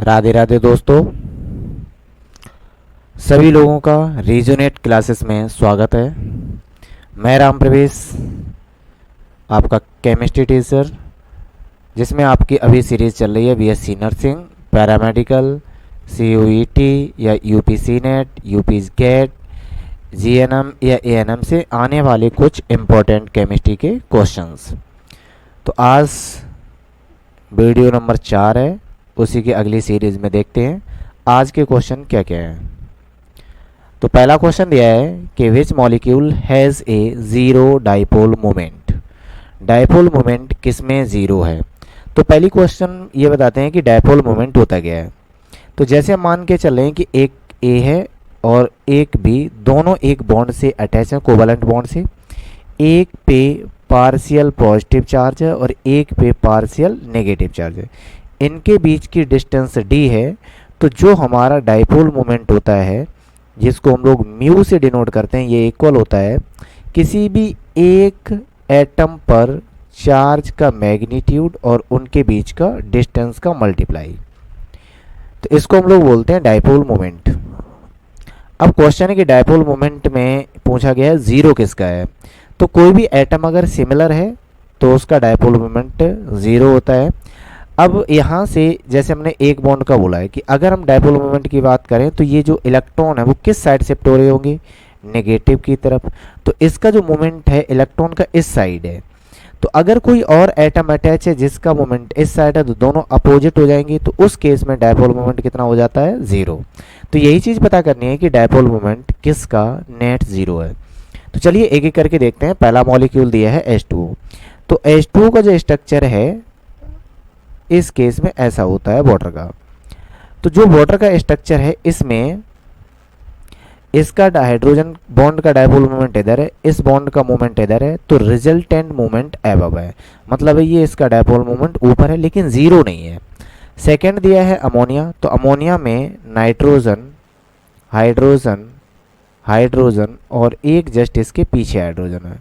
राधे राधे दोस्तों, सभी लोगों का रीजोनेट क्लासेस में स्वागत है। मैं राम प्रवेश, आपका केमिस्ट्री टीचर, जिसमें आपकी अभी सीरीज़ चल रही है बीएससी नर्सिंग, पैरामेडिकल, सीयूईटी या UPC NET, UP GATE, GNM या एएनएम से आने वाले कुछ इम्पोर्टेंट केमिस्ट्री के क्वेश्चंस। तो आज वीडियो नंबर 4 है, उसी की अगली सीरीज़ में देखते हैं आज के क्वेश्चन क्या क्या हैं। तो पहला क्वेश्चन दिया है कि which molecule has a zero dipole moment. Dipole moment किस में ज़ीरो है। तो पहली क्वेश्चन ये बताते हैं कि डाइपोल मोमेंट होता क्या है। तो जैसे हम मान के चल रहे हैं कि एक ए है और एक बी, दोनों एक बॉन्ड से अटैच हैं, कोवलेंट बॉन्ड से। एक पे पार्शियल पॉजिटिव चार्ज है और एक पे पार्शियल नेगेटिव चार्ज है। इनके बीच की डिस्टेंस डी है। तो जो हमारा डाइपोल मोमेंट होता है, जिसको हम लोग म्यू से डिनोट करते हैं, ये इक्वल होता है किसी भी एक एटम पर चार्ज का मैग्नीट्यूड और उनके बीच का डिस्टेंस का मल्टीप्लाई। तो इसको हम लोग बोलते हैं डाइपोल मोमेंट। अब क्वेश्चन है कि डाइपोल मोमेंट में पूछा गया है ज़ीरो किसका है। तो कोई भी एटम अगर सिमिलर है तो उसका डाइपोल मोमेंट ज़ीरो होता है। अब यहाँ से जैसे हमने एक बॉन्ड का बोला है कि अगर हम डाइपोल मोमेंट की बात करें तो ये जो इलेक्ट्रॉन है वो किस साइड शिफ्ट हो रहे होंगे, नेगेटिव की तरफ। तो इसका जो मोमेंट है इलेक्ट्रॉन का इस साइड है। तो अगर कोई और एटम अटैच है जिसका मोमेंट इस साइड है तो दोनों अपोजिट हो जाएंगे। तो उस केस में डाइपोल मोमेंट कितना हो जाता है, ज़ीरो। तो यही चीज़ पता करनी है कि डाइपोल मोमेंट किसका नेट ज़ीरो है। तो चलिए एक एक करके देखते हैं। पहला मॉलिक्यूल दिया है H2O। तो H2O का जो स्ट्रक्चर है इस केस में ऐसा होता है वाटर का। तो जो वाटर का स्ट्रक्चर है इसमें इसका हाइड्रोजन बॉन्ड का डाइपोल मोमेंट इधर है, इस बॉन्ड का मोमेंट इधर है, तो रिजल्टेंट मोमेंट अबव है। मतलब है ये इसका डाइपोल मोमेंट ऊपर है लेकिन ज़ीरो नहीं है। सेकंड दिया है अमोनिया। तो अमोनिया में नाइट्रोजन, हाइड्रोजन, हाइड्रोजन और एक जस्ट इसके पीछे हाइड्रोजन है,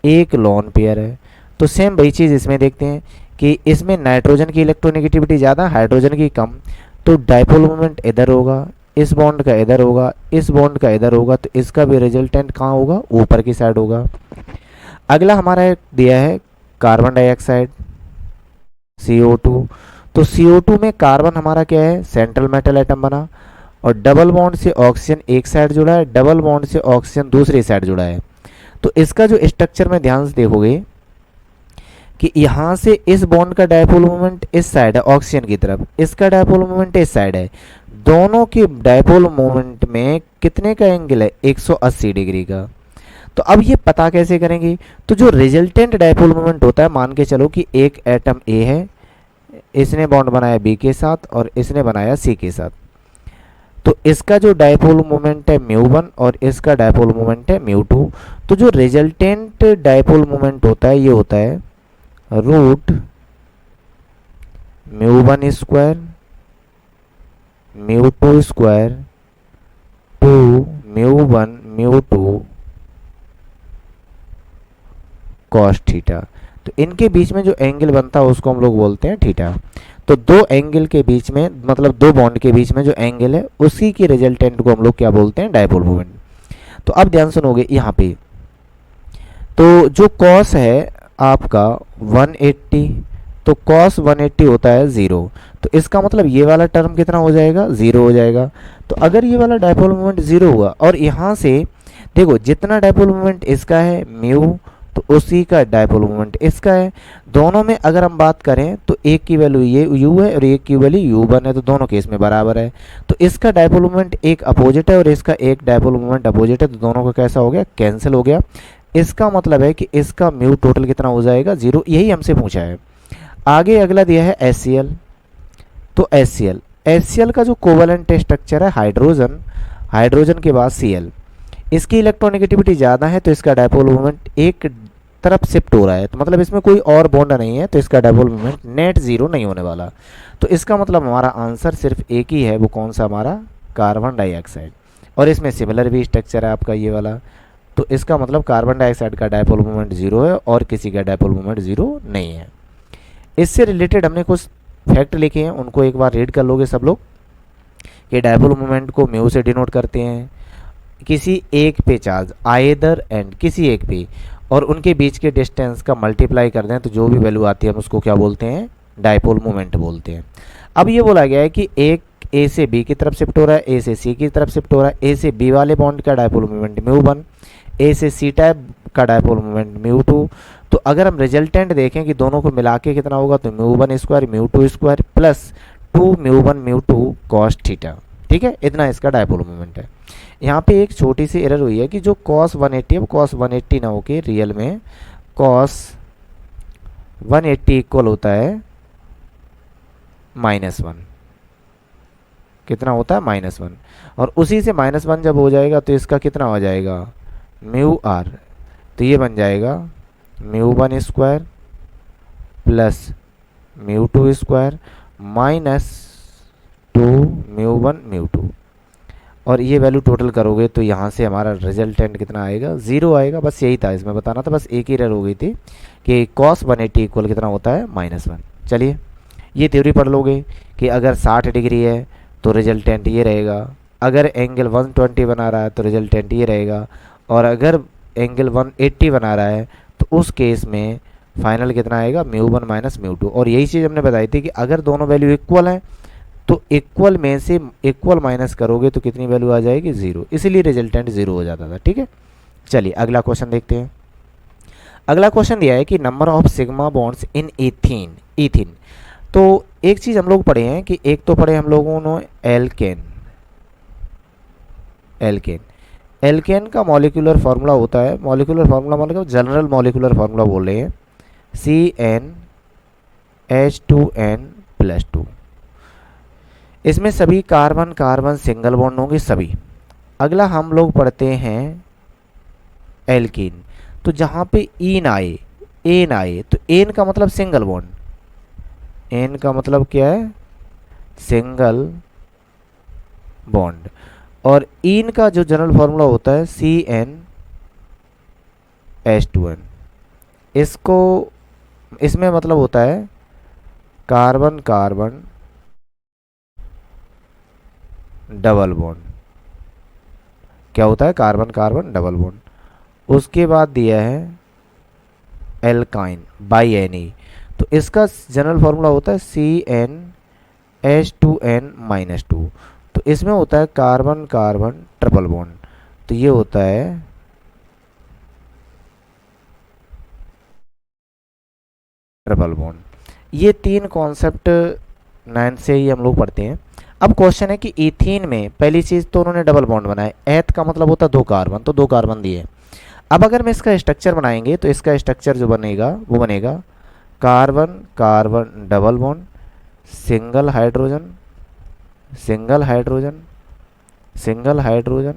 एक लोन पेयर है। तो सेम वही चीज़ इसमें देखते हैं कि इसमें नाइट्रोजन की इलेक्ट्रोनेगेटिविटी ज़्यादा, हाइड्रोजन की कम। तो डाइपोल मोमेंट इधर होगा, इस बॉन्ड का इधर होगा, इस बॉन्ड का इधर होगा, तो इसका भी रिजल्टेंट कहाँ होगा, ऊपर की साइड होगा। अगला हमारा दिया है कार्बन डाइऑक्साइड, CO2। तो CO2 में कार्बन हमारा क्या है, सेंट्रल मेटल एटम बना और डबल बॉन्ड से ऑक्सीजन एक साइड जुड़ा है, डबल बॉन्ड से ऑक्सीजन दूसरी साइड जुड़ा है। तो इसका जो स्ट्रक्चर में ध्यान से देखोगे कि यहाँ से इस बॉन्ड का डाइपोल मोमेंट इस साइड है ऑक्सीजन की तरफ, इसका डाइपोल मोमेंट इस साइड है। दोनों की डाइपोल मोमेंट में कितने का एंगल है, 180 डिग्री का। तो अब ये पता कैसे करेंगे। तो जो रिजल्टेंट डाइपोल मोमेंट होता है, मान के चलो कि एक एटम ए है, इसने बॉन्ड बनाया बी के साथ और इसने बनाया सी के साथ। तो इसका जो डाइपोल मोमेंट है μ1 और इसका डाइपोल मोमेंट है μ2। तो जो रिजल्टेंट डाइपोल मोमेंट होता है ये होता है root μ1 square μ2 square two μ1 μ2 cos theta. तो इनके बीच में जो एंगल बनता है उसको हम लोग बोलते हैं थीटा। तो दो एंगल के बीच में, मतलब दो बॉन्ड के बीच में जो एंगल है उसी की रिजल्टेंट को हम लोग क्या बोलते हैं, डाइपोल मोमेंट। तो अब ध्यान सुनोगे यहाँ पे। तो जो कॉस है आपका 180, तो कॉस 180 होता है ज़ीरो। तो इसका मतलब ये वाला टर्म कितना हो जाएगा, ज़ीरो हो जाएगा। तो अगर ये वाला डाइपोल मोमेंट ज़ीरो हुआ और यहाँ से देखो जितना डाइपोल मोमेंट इसका है म्यू, तो उसी का डाइपोल मोमेंट इसका है। दोनों में अगर हम बात करें तो एक की वैल्यू ये u है और एक की वैल्यू u1 है, तो दोनों केस में बराबर है। तो इसका डाइपोल मोमेंट एक अपोजिट है और इसका एक डाइपोल मोमेंट अपोजिट है, तो दोनों का कैसा हो गया, कैंसिल हो गया। इसका मतलब है कि इसका म्यू टोटल कितना हो जाएगा, ज़ीरो। यही हमसे पूछा है। आगे अगला दिया है HCl। तो HCl का जो कोवलेंट स्ट्रक्चर है हाइड्रोजन, हाइड्रोजन के बाद Cl, इसकी इलेक्ट्रोनेगेटिविटी ज़्यादा है तो इसका डाइपोल मोमेंट एक तरफ शिफ्ट हो रहा है। तो मतलब इसमें कोई और बॉन्ड नहीं है, तो इसका डाइपोल मोमेंट नेट ज़ीरो नहीं होने वाला। तो इसका मतलब हमारा आंसर सिर्फ एक ही है, वो कौन सा, हमारा कार्बन डाइऑक्साइड। और इसमें सिमिलर भी स्ट्रक्चर है आपका ये वाला। तो इसका मतलब कार्बन डाइऑक्साइड का डाइपोल मोमेंट ज़ीरो है और किसी का डाइपोल मोमेंट ज़ीरो नहीं है। इससे रिलेटेड हमने कुछ फैक्ट लिखे हैं उनको एक बार रीड कर लोगे सब लोग कि डायपोल मोमेंट को म्यू से डिनोट करते हैं किसी एक पे चार्ज आइदर एंड किसी एक पे और उनके बीच के डिस्टेंस का मल्टीप्लाई कर दें तो जो भी वैल्यू आती है हम उसको क्या बोलते हैं, डायपोल मोमेंट बोलते हैं। अब ये बोला गया है कि एक ए से बी की तरफ शिफ्ट हो रहा है, ए से सी की तरफ शिफ्ट हो रहा है, ए से बी वाले बॉन्ड का डायपोल मोमेंट म्यू वन, ए से सी टाइप का डायपोल मोमेंट म्यू टू। तो अगर हम रिजल्टेंट देखें कि दोनों को मिला के कितना होगा तो mu one square mu two square plus 2 mu one mu two cos theta. ठीक है, इतना इसका डायपोल मोमेंट है। यहाँ पे एक छोटी सी एरर हुई है कि जो कॉस 180 है वो कॉस 180 ना होके रियल में कॉस 180 इक्वल होता है -1। कितना होता है -1 और उसी से -1 जब हो जाएगा तो इसका कितना हो जाएगा म्यू आर। तो ये बन जाएगा mu one square plus mu two square -2 mu one mu two और ये वैल्यू टोटल करोगे तो यहाँ से हमारा रिजल्टेंट कितना आएगा 0 आएगा। बस यही था इसमें बताना था, बस एक ही एरर हो गई थी कि cos 180 इक्वल कितना होता है -1। चलिए ये थ्योरी पढ़ लोगे कि अगर 60 डिग्री है तो रिजल्टेंट ये रहेगा, अगर एंगल 120 बना रहा है तो रिजल्टेंट ये रहेगा और अगर एंगल 180 बना रहा है तो उस केस में फाइनल कितना आएगा mu one minus mu two. और यही चीज़ हमने बताई थी कि अगर दोनों वैल्यू इक्वल हैं तो इक्वल में से इक्वल माइनस करोगे तो कितनी वैल्यू आ जाएगी 0, इसीलिए रिजल्टेंट 0 हो जाता था। ठीक है, चलिए अगला क्वेश्चन देखते हैं। अगला क्वेश्चन दिया है कि number of sigma bonds in ethene. तो एक चीज़ हम लोग पढ़े हैं कि एक तो पढ़े हम लोगों ने एल्केन का मॉलिक्यूलर फार्मूला होता है, मॉलिक्यूलर फार्मूला मतलब जनरल मॉलिक्यूलर फार्मूला बोल रहे हैं CnH2n+2। इसमें सभी कार्बन कार्बन सिंगल बॉन्ड होंगे सभी। अगला हम लोग पढ़ते हैं एल्कीन, तो जहाँ पे एन आए तो एन का मतलब सिंगल बॉन्ड, एन का मतलब क्या है सिंगल बॉन्ड और इन का जो जनरल फार्मूला होता है CnH2n। इसको इसमें मतलब होता है कार्बन कार्बन डबल बॉन्ड। क्या होता है कार्बन कार्बन डबल बॉन्ड। उसके बाद दिया है एल्काइन बाई एन। तो इसका जनरल फार्मूला होता है CnH2n-2। तो इसमें होता है कार्बन कार्बन ट्रिपल बॉन्ड, तो ये होता है ट्रिपल बॉन्ड। ये 3 कॉन्सेप्ट 9 से ही हम लोग पढ़ते हैं। अब क्वेश्चन है कि इथीन में पहली चीज़ तो उन्होंने डबल बॉन्ड बनाया, एथ का मतलब होता है 2 कार्बन, तो 2 कार्बन दिए। अब अगर मैं इसका स्ट्रक्चर बनाएंगे तो इसका स्ट्रक्चर जो बनेगा वो बनेगा carbon carbon double bond single hydrogen single hydrogen single hydrogen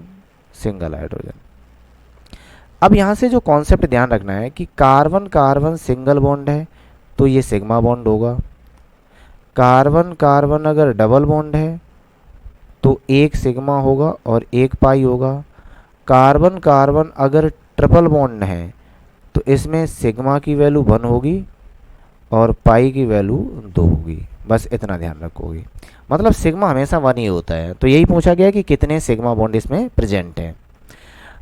single hydrogen. अब यहाँ से जो कॉन्सेप्ट ध्यान रखना है कि कार्बन कार्बन सिंगल बॉन्ड है तो ये सिग्मा बॉन्ड होगा, कार्बन कार्बन अगर डबल बॉन्ड है तो एक सिग्मा होगा और एक पाई होगा, कार्बन कार्बन अगर ट्रिपल बॉन्ड है तो इसमें सिग्मा की वैल्यू 1 होगी और पाई की वैल्यू 2 होगी। बस इतना ध्यान रखोगे, मतलब सिग्मा हमेशा 1 ही होता है। तो यही पूछा गया कि कितने सिग्मा बॉन्ड इसमें प्रेजेंट हैं।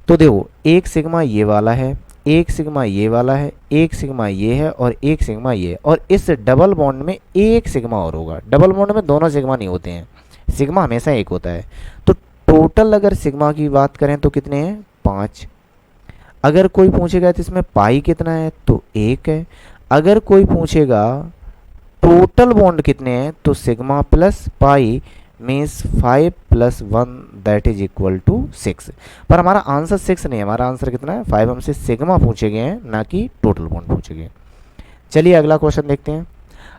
तो देखो एक सिग्मा ये वाला है, एक सिग्मा ये वाला है, एक सिग्मा ये है और एक सिग्मा ये है, और इस डबल बॉन्ड में एक सिग्मा और होगा। डबल बॉन्ड में दोनों सिग्मा नहीं होते हैं, सिग्मा हमेशा एक होता है। तो टोटल अगर सिग्मा की बात करें तो कितने हैं 5। अगर कोई पूछेगा तो इसमें पाई कितना है तो 1 है। अगर कोई पूछेगा टोटल बॉन्ड कितने हैं तो sigma plus pi means 5 + 1 that is equal to 6। पर हमारा आंसर 6 नहीं है, हमारा आंसर कितना है 5। हमसे सिग्मा पूछे गए हैं ना कि टोटल बॉन्ड पूछे गए। चलिए अगला क्वेश्चन देखते हैं।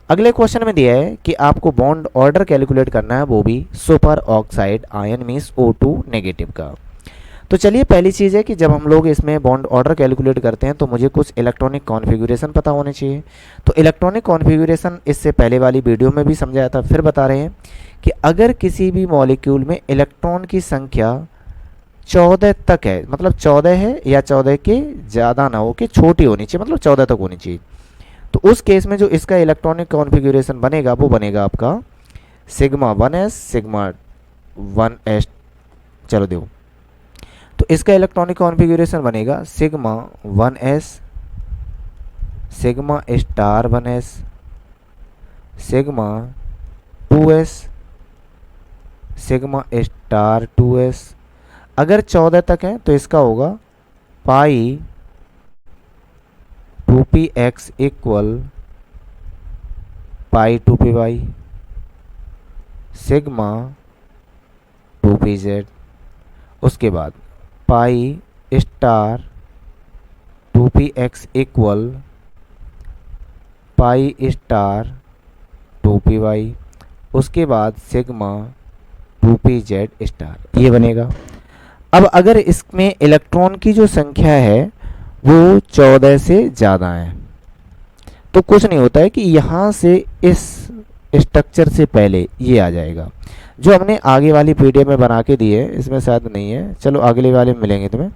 अगले क्वेश्चन में दिया है कि आपको बॉन्ड ऑर्डर कैलकुलेट करना है, वो भी super oxide ion means O2 negative का। तो चलिए पहली चीज़ है कि जब हम लोग इसमें बॉन्ड ऑर्डर कैलकुलेट करते हैं तो मुझे कुछ इलेक्ट्रॉनिक कॉन्फ़िगरेशन पता होने चाहिए। तो इलेक्ट्रॉनिक कॉन्फ़िगरेशन इससे पहले वाली वीडियो में भी समझाया था, फिर बता रहे हैं कि अगर किसी भी मॉलिक्यूल में इलेक्ट्रॉन की संख्या 14 तक है, मतलब 14 है या 14 के ज़्यादा ना हो कि छोटी होनी चाहिए, मतलब 14 तक होनी चाहिए, तो उस केस में जो इसका इलेक्ट्रॉनिक कॉन्फ़िगरेशन बनेगा वो बनेगा आपका सिग्मा 1s सिग्मा 1s। चलो देखो, तो इसका इलेक्ट्रॉनिक कॉन्फ़िगरेशन बनेगा sigma 1s sigma star 1s sigma 2s sigma star 2s। अगर 14 तक है तो इसका होगा पाई 2px equal pi 2py sigma 2pz। उसके बाद pi star 2px equal pi star 2py। उसके बाद सिग्मा 2pz स्टार, ये बनेगा। अब अगर इसमें इलेक्ट्रॉन की जो संख्या है वो 14 से ज़्यादा है तो कुछ नहीं होता है कि यहाँ से इस स्ट्रक्चर से पहले ये आ जाएगा, जो हमने आगे वाली पीडीएफ में बना के दी है, इसमें शायद नहीं है, चलो अगले वाले में मिलेंगे तुम्हें।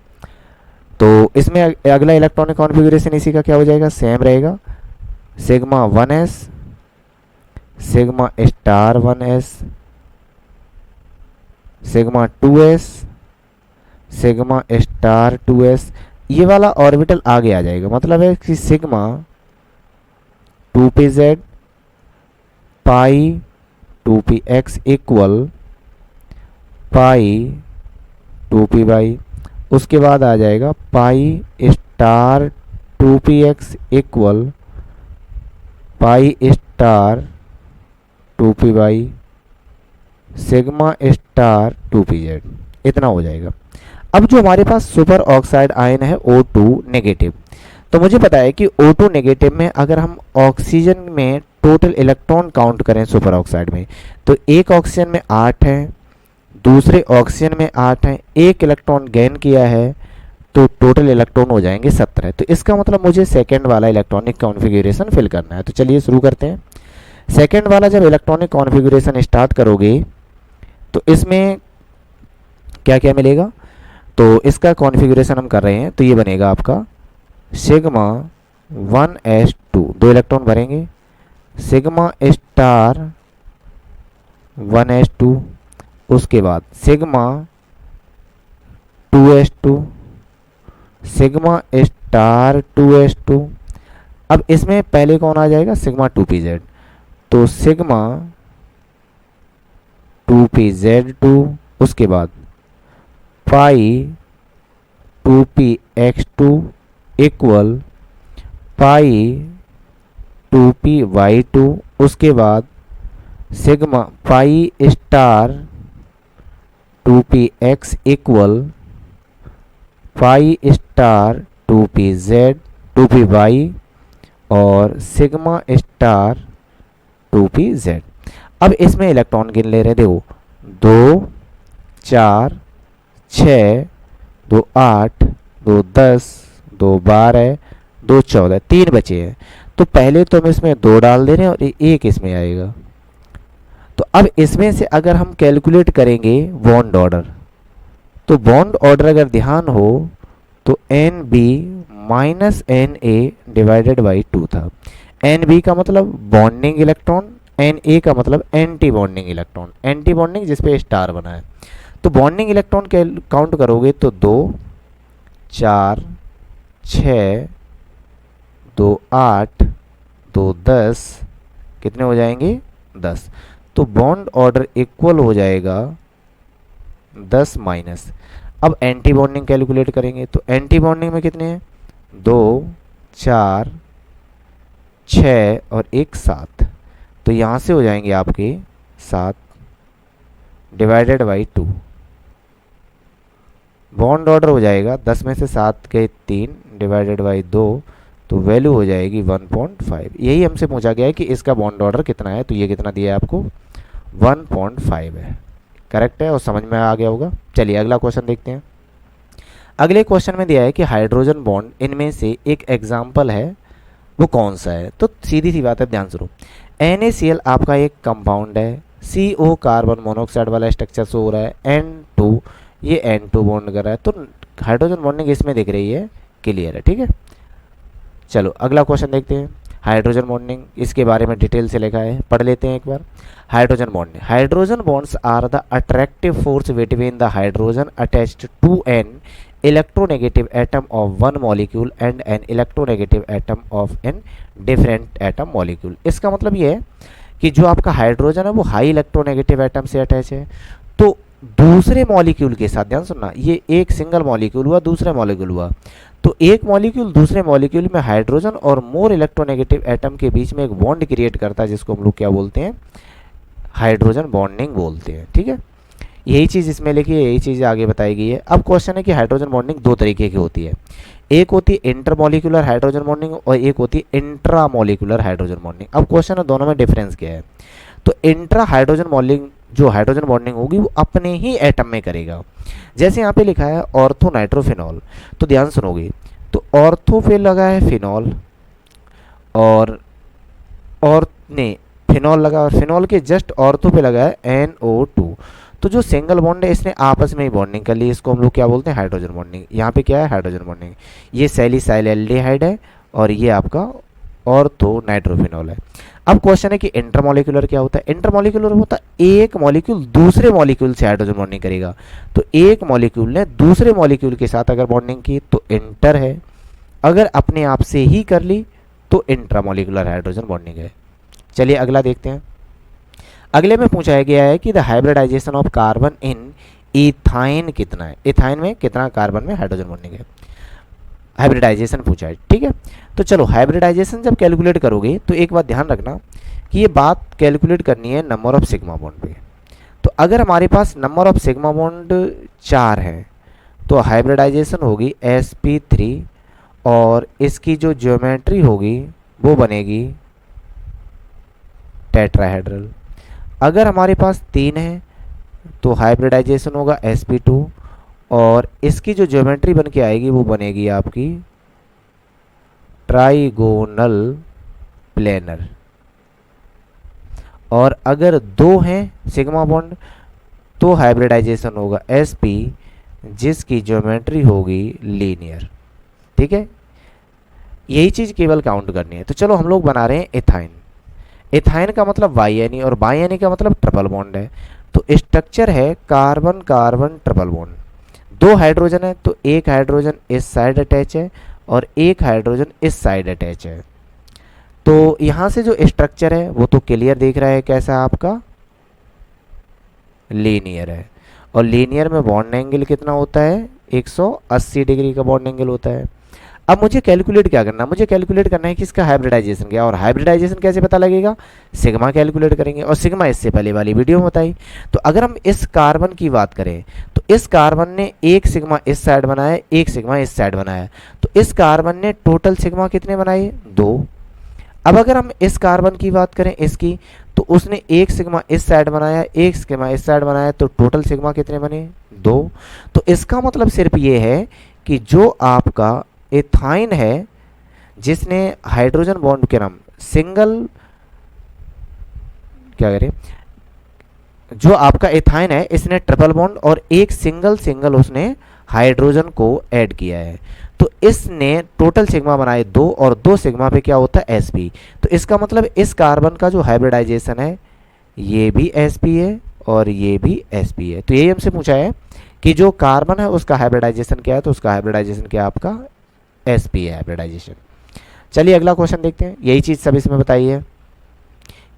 तो इसमें अगला इलेक्ट्रॉनिक कॉन्फ़िगरेशन इसी का क्या हो जाएगा, सेम रहेगा, sigma 1s sigma star 1s sigma 2s sigma star 2s। ये वाला ऑर्बिटल आगे आ जाएगा, मतलब है कि सिग्मा 2pz पाई 2px इक्वल पाई 2py। उसके बाद आ जाएगा pi star 2px equal pi star 2py sigma star 2pz। इतना हो जाएगा। अब जो हमारे पास सुपर ऑक्साइड आयन है O2 नेगेटिव, तो मुझे पता है कि O2 नेगेटिव में अगर हम ऑक्सीजन में टोटल इलेक्ट्रॉन काउंट करें सुपर ऑक्साइड में, तो एक ऑक्सीजन में 8 है, दूसरे ऑक्सीजन में 8 है, एक इलेक्ट्रॉन गेन किया है, तो टोटल इलेक्ट्रॉन हो जाएंगे 17। तो इसका मतलब मुझे सेकेंड वाला इलेक्ट्रॉनिक कॉन्फ़िगरेशन फिल करना है। तो चलिए शुरू करते हैं। सेकेंड वाला जब इलेक्ट्रॉनिक कॉन्फ़िगरेशन स्टार्ट करोगे तो इसमें क्या क्या मिलेगा, तो इसका कॉन्फ़िगरेशन हम कर रहे हैं, तो ये बनेगा आपका सिग्मा 1s2, 2 इलेक्ट्रॉन भरेंगे, सिग्मा स्टार 1s2, उसके बाद sigma 2s2 sigma star 2s2। अब इसमें पहले कौन आ जाएगा, सिग्मा 2pz, तो सिग्मा 2pz2। उसके बाद पाई 2px2 इक्वल पाई 2py2। उसके बाद sigma pi star 2px equal pi star 2pz 2py और सिग्मा स्टार 2pz। अब इसमें इलेक्ट्रॉन गिन ले रहे, देखो 2 4 6 2 8 2 10 2 12 2 14, 3 बचे हैं। तो पहले तो हम इसमें 2 डाल दे रहे हैं और एक इसमें आएगा। तो अब इसमें से अगर हम कैलकुलेट करेंगे बॉन्ड ऑर्डर, तो बॉन्ड ऑर्डर अगर ध्यान हो तो N B minus N A divided by 2 था। एन बी का मतलब बॉन्डिंग इलेक्ट्रॉन, एन ए का मतलब anti bonding electron, anti bonding जिसपे स्टार बना है। तो बॉन्डिंग इलेक्ट्रॉन के काउंट करोगे तो 2 4 6 2 8 2 10, कितने हो जाएंगे 10। तो बॉन्ड ऑर्डर इक्वल हो जाएगा 10 माइनस। अब एंटी बॉन्डिंग कैलकुलेट करेंगे, तो एंटी बॉन्डिंग में कितने हैं, 2 4 6 और 1 7। तो यहाँ से हो जाएंगे आपके 7 डिवाइडेड बाई 2। बॉन्ड ऑर्डर हो जाएगा 10 में से 7 के 3 डिवाइडेड बाई 2, तो वैल्यू हो जाएगी 1.5। यही हमसे पूछा गया है कि इसका बॉन्ड ऑर्डर कितना है, तो ये कितना दिया है आपको 1.5 है। करेक्ट है और समझ में आ गया होगा। चलिए अगला क्वेश्चन देखते हैं। अगले क्वेश्चन में दिया है कि हाइड्रोजन बॉन्ड इनमें से एक एग्जाम्पल है, वो कौन सा है। तो सीधी सी बात है, ध्यान से सुनो। NaCl आपका एक कंपाउंड है, CO कार्बन मोनोऑक्साइड वाला स्ट्रक्चर शो हो रहा है, N2 ये N2 बॉन्ड कर रहा है, तो हाइड्रोजन बॉन्डिंग इसमें दिख रही है, क्लियर है, ठीक है। चलो अगला क्वेश्चन देखते हैं। हाइड्रोजन बॉन्डिंग, इसके बारे में डिटेल से लिखा है, पढ़ लेते हैं एक बार। Hydrogen bonding, hydrogen bonds are the attractive force between the hydrogen attached to an electronegative atom of one molecule and an electronegative atom of an different atom molecule. इसका मतलब ये है कि जो आपका हाइड्रोजन है वो हाई इलेक्ट्रोनेगेटिव एटम से अटैच है, तो दूसरे मॉलिक्यूल के साथ, ध्यान सुनना, ये एक सिंगल मॉलिक्यूल हुआ, दूसरा मॉलिक्यूल हुआ, तो एक मॉलिक्यूल दूसरे मॉलिक्यूल में हाइड्रोजन और मोर इलेक्ट्रोनेगेटिव एटम के बीच में एक बॉन्ड क्रिएट करता है, जिसको हम लोग क्या बोलते हैं, हाइड्रोजन बॉन्डिंग बोलते हैं। ठीक है, यही चीज़ इसमें लिखी है, यही चीज़ आगे बताई गई है। अब क्वेश्चन है कि हाइड्रोजन बॉन्डिंग दो तरीके की होती है, एक होती है इंटरमॉलिक्यूलर हाइड्रोजन बॉन्डिंग और एक होती है इंट्रामॉलिक्यूलर हाइड्रोजन बॉन्डिंग। अब क्वेश्चन है दोनों में डिफरेंस क्या है। तो इंट्रा हाइड्रोजन बॉन्डिंग, जो हाइड्रोजन बॉन्डिंग होगी वो अपने ही एटम में करेगा। जैसे यहाँ पे लिखा है ऑर्थो नाइट्रोफिनॉल, तो ध्यान सुनोगे, तो ऑर्थो पे लगा है फिनॉल और ने फिनॉल लगा, और फिनॉल के जस्ट ऑर्थो पे लगा है NO2। तो जो सिंगल बॉन्ड है इसने आपस में ही बॉन्डिंग कर ली, इसको हम लोग क्या बोलते हैं, हाइड्रोजन बॉन्डिंग। यहाँ पे क्या है, हाइड्रोजन बॉन्डिंग। ये सैलिसाइल एल्डिहाइड है और ये आपका ऑर्थो नाइट्रोफिनॉल है। अब क्वेश्चन है कि इंटरमॉलिक्यूलर क्या होता है। इंटरमॉलिक्यूलर होता है एक मॉलिक्यूल दूसरे मॉलिक्यूल से हाइड्रोजन बॉन्डिंग करेगा, तो एक मॉलिक्यूल ने दूसरे मॉलिक्यूल के साथ अगर बॉन्डिंग की तो इंटर है, अगर अपने आप से ही कर ली तो इंट्रामॉलिक्यूलर हाइड्रोजन बॉन्डिंग है। चलिए अगला देखते हैं। अगले में पूछा गया है कि the hybridization of carbon in ethyne कितना है, इथाइन में कितना कार्बन में हाइड्रोजन बॉन्डिंग है, हाइब्रिडाइजेशन पूछा है। ठीक है, तो चलो हाइब्रिडाइजेशन जब कैलकुलेट करोगे तो एक बात ध्यान रखना कि ये बात कैलकुलेट करनी है नंबर ऑफ सिग्मा बॉन्ड पे। तो अगर हमारे पास नंबर ऑफ सिग्मा बॉन्ड 4 है तो हाइब्रिडाइजेशन होगी sp3 और इसकी जो ज्योमेट्री होगी वो बनेगी टेट्राहेड्रल। अगर हमारे पास 3 है तो हाइब्रिडाइजेशन होगा sp2 और इसकी जो ज्योमेट्री बन के आएगी वो बनेगी आपकी ट्राइगोनल प्लेनर। और अगर 2 हैं सिग्मा बॉन्ड तो हाइब्रिडाइजेशन होगा sp जिसकी ज्योमेट्री होगी लीनियर। ठीक है, यही चीज़ केवल काउंट करनी है। तो चलो हम लोग बना रहे हैं इथाइन। इथाइन का मतलब बाइएनी और बाइएनी का मतलब ट्रिपल बॉन्ड है। तो स्ट्रक्चर है carbon carbon triple bond, 2 hydrogen है तो एक हाइड्रोजन इस साइड अटैच है और एक हाइड्रोजन इस साइड अटैच है। तो यहाँ से जो स्ट्रक्चर है वो तो क्लियर दिख रहा है, कैसा आपका लीनियर है, और लीनियर में बॉन्ड एंगल कितना होता है, 180 डिग्री का बॉन्ड एंगल होता है। अब मुझे कैलकुलेट क्या करना है, मुझे कैलकुलेट करना है कि इसका हाइब्रिडाइजेशन क्या, और हाइब्रिडाइजेशन कैसे पता लगेगा, सिग्मा कैलकुलेट करेंगे, और सिग्मा इससे पहले वाली वीडियो में बताई। तो अगर हम इस कार्बन की बात करें तो इस कार्बन ने एक सिग्मा इस साइड बनाया, एक सिग्मा इस साइड बनाया, तो इस कार्बन ने टोटल सिग्मा कितने बनाए, 2। अब अगर हम इस कार्बन की बात करें इसकी, तो उसने एक सिग्मा इस साइड बनाया, एक सिग्मा इस साइड बनाया, तो टोटल सिग्मा कितने बने, 2। तो इसका मतलब सिर्फ ये है कि जो आपका इथाइन है जिसने हाइड्रोजन बॉन्ड के नाम सिंगल, क्या करें, जो आपका इथाइन है इसने ट्रिपल बॉन्ड और एक सिंगल उसने हाइड्रोजन को ऐड किया है, तो इसने टोटल सिग्मा बनाए 2 और 2 सिग्मा पे क्या होता है, sp। तो इसका मतलब इस कार्बन का जो हाइब्रिडाइजेशन है ये भी sp है और ये भी sp है। तो यही हमसे पूछा है कि जो कार्बन है उसका हाइब्रिडाइजेशन क्या है, तो उसका हाइब्रिडाइजेशन क्या आपका sp है, हाइब्रिडाइजेशन। चलिए अगला क्वेश्चन देखते हैं। यही चीज़ सब इसमें बताई है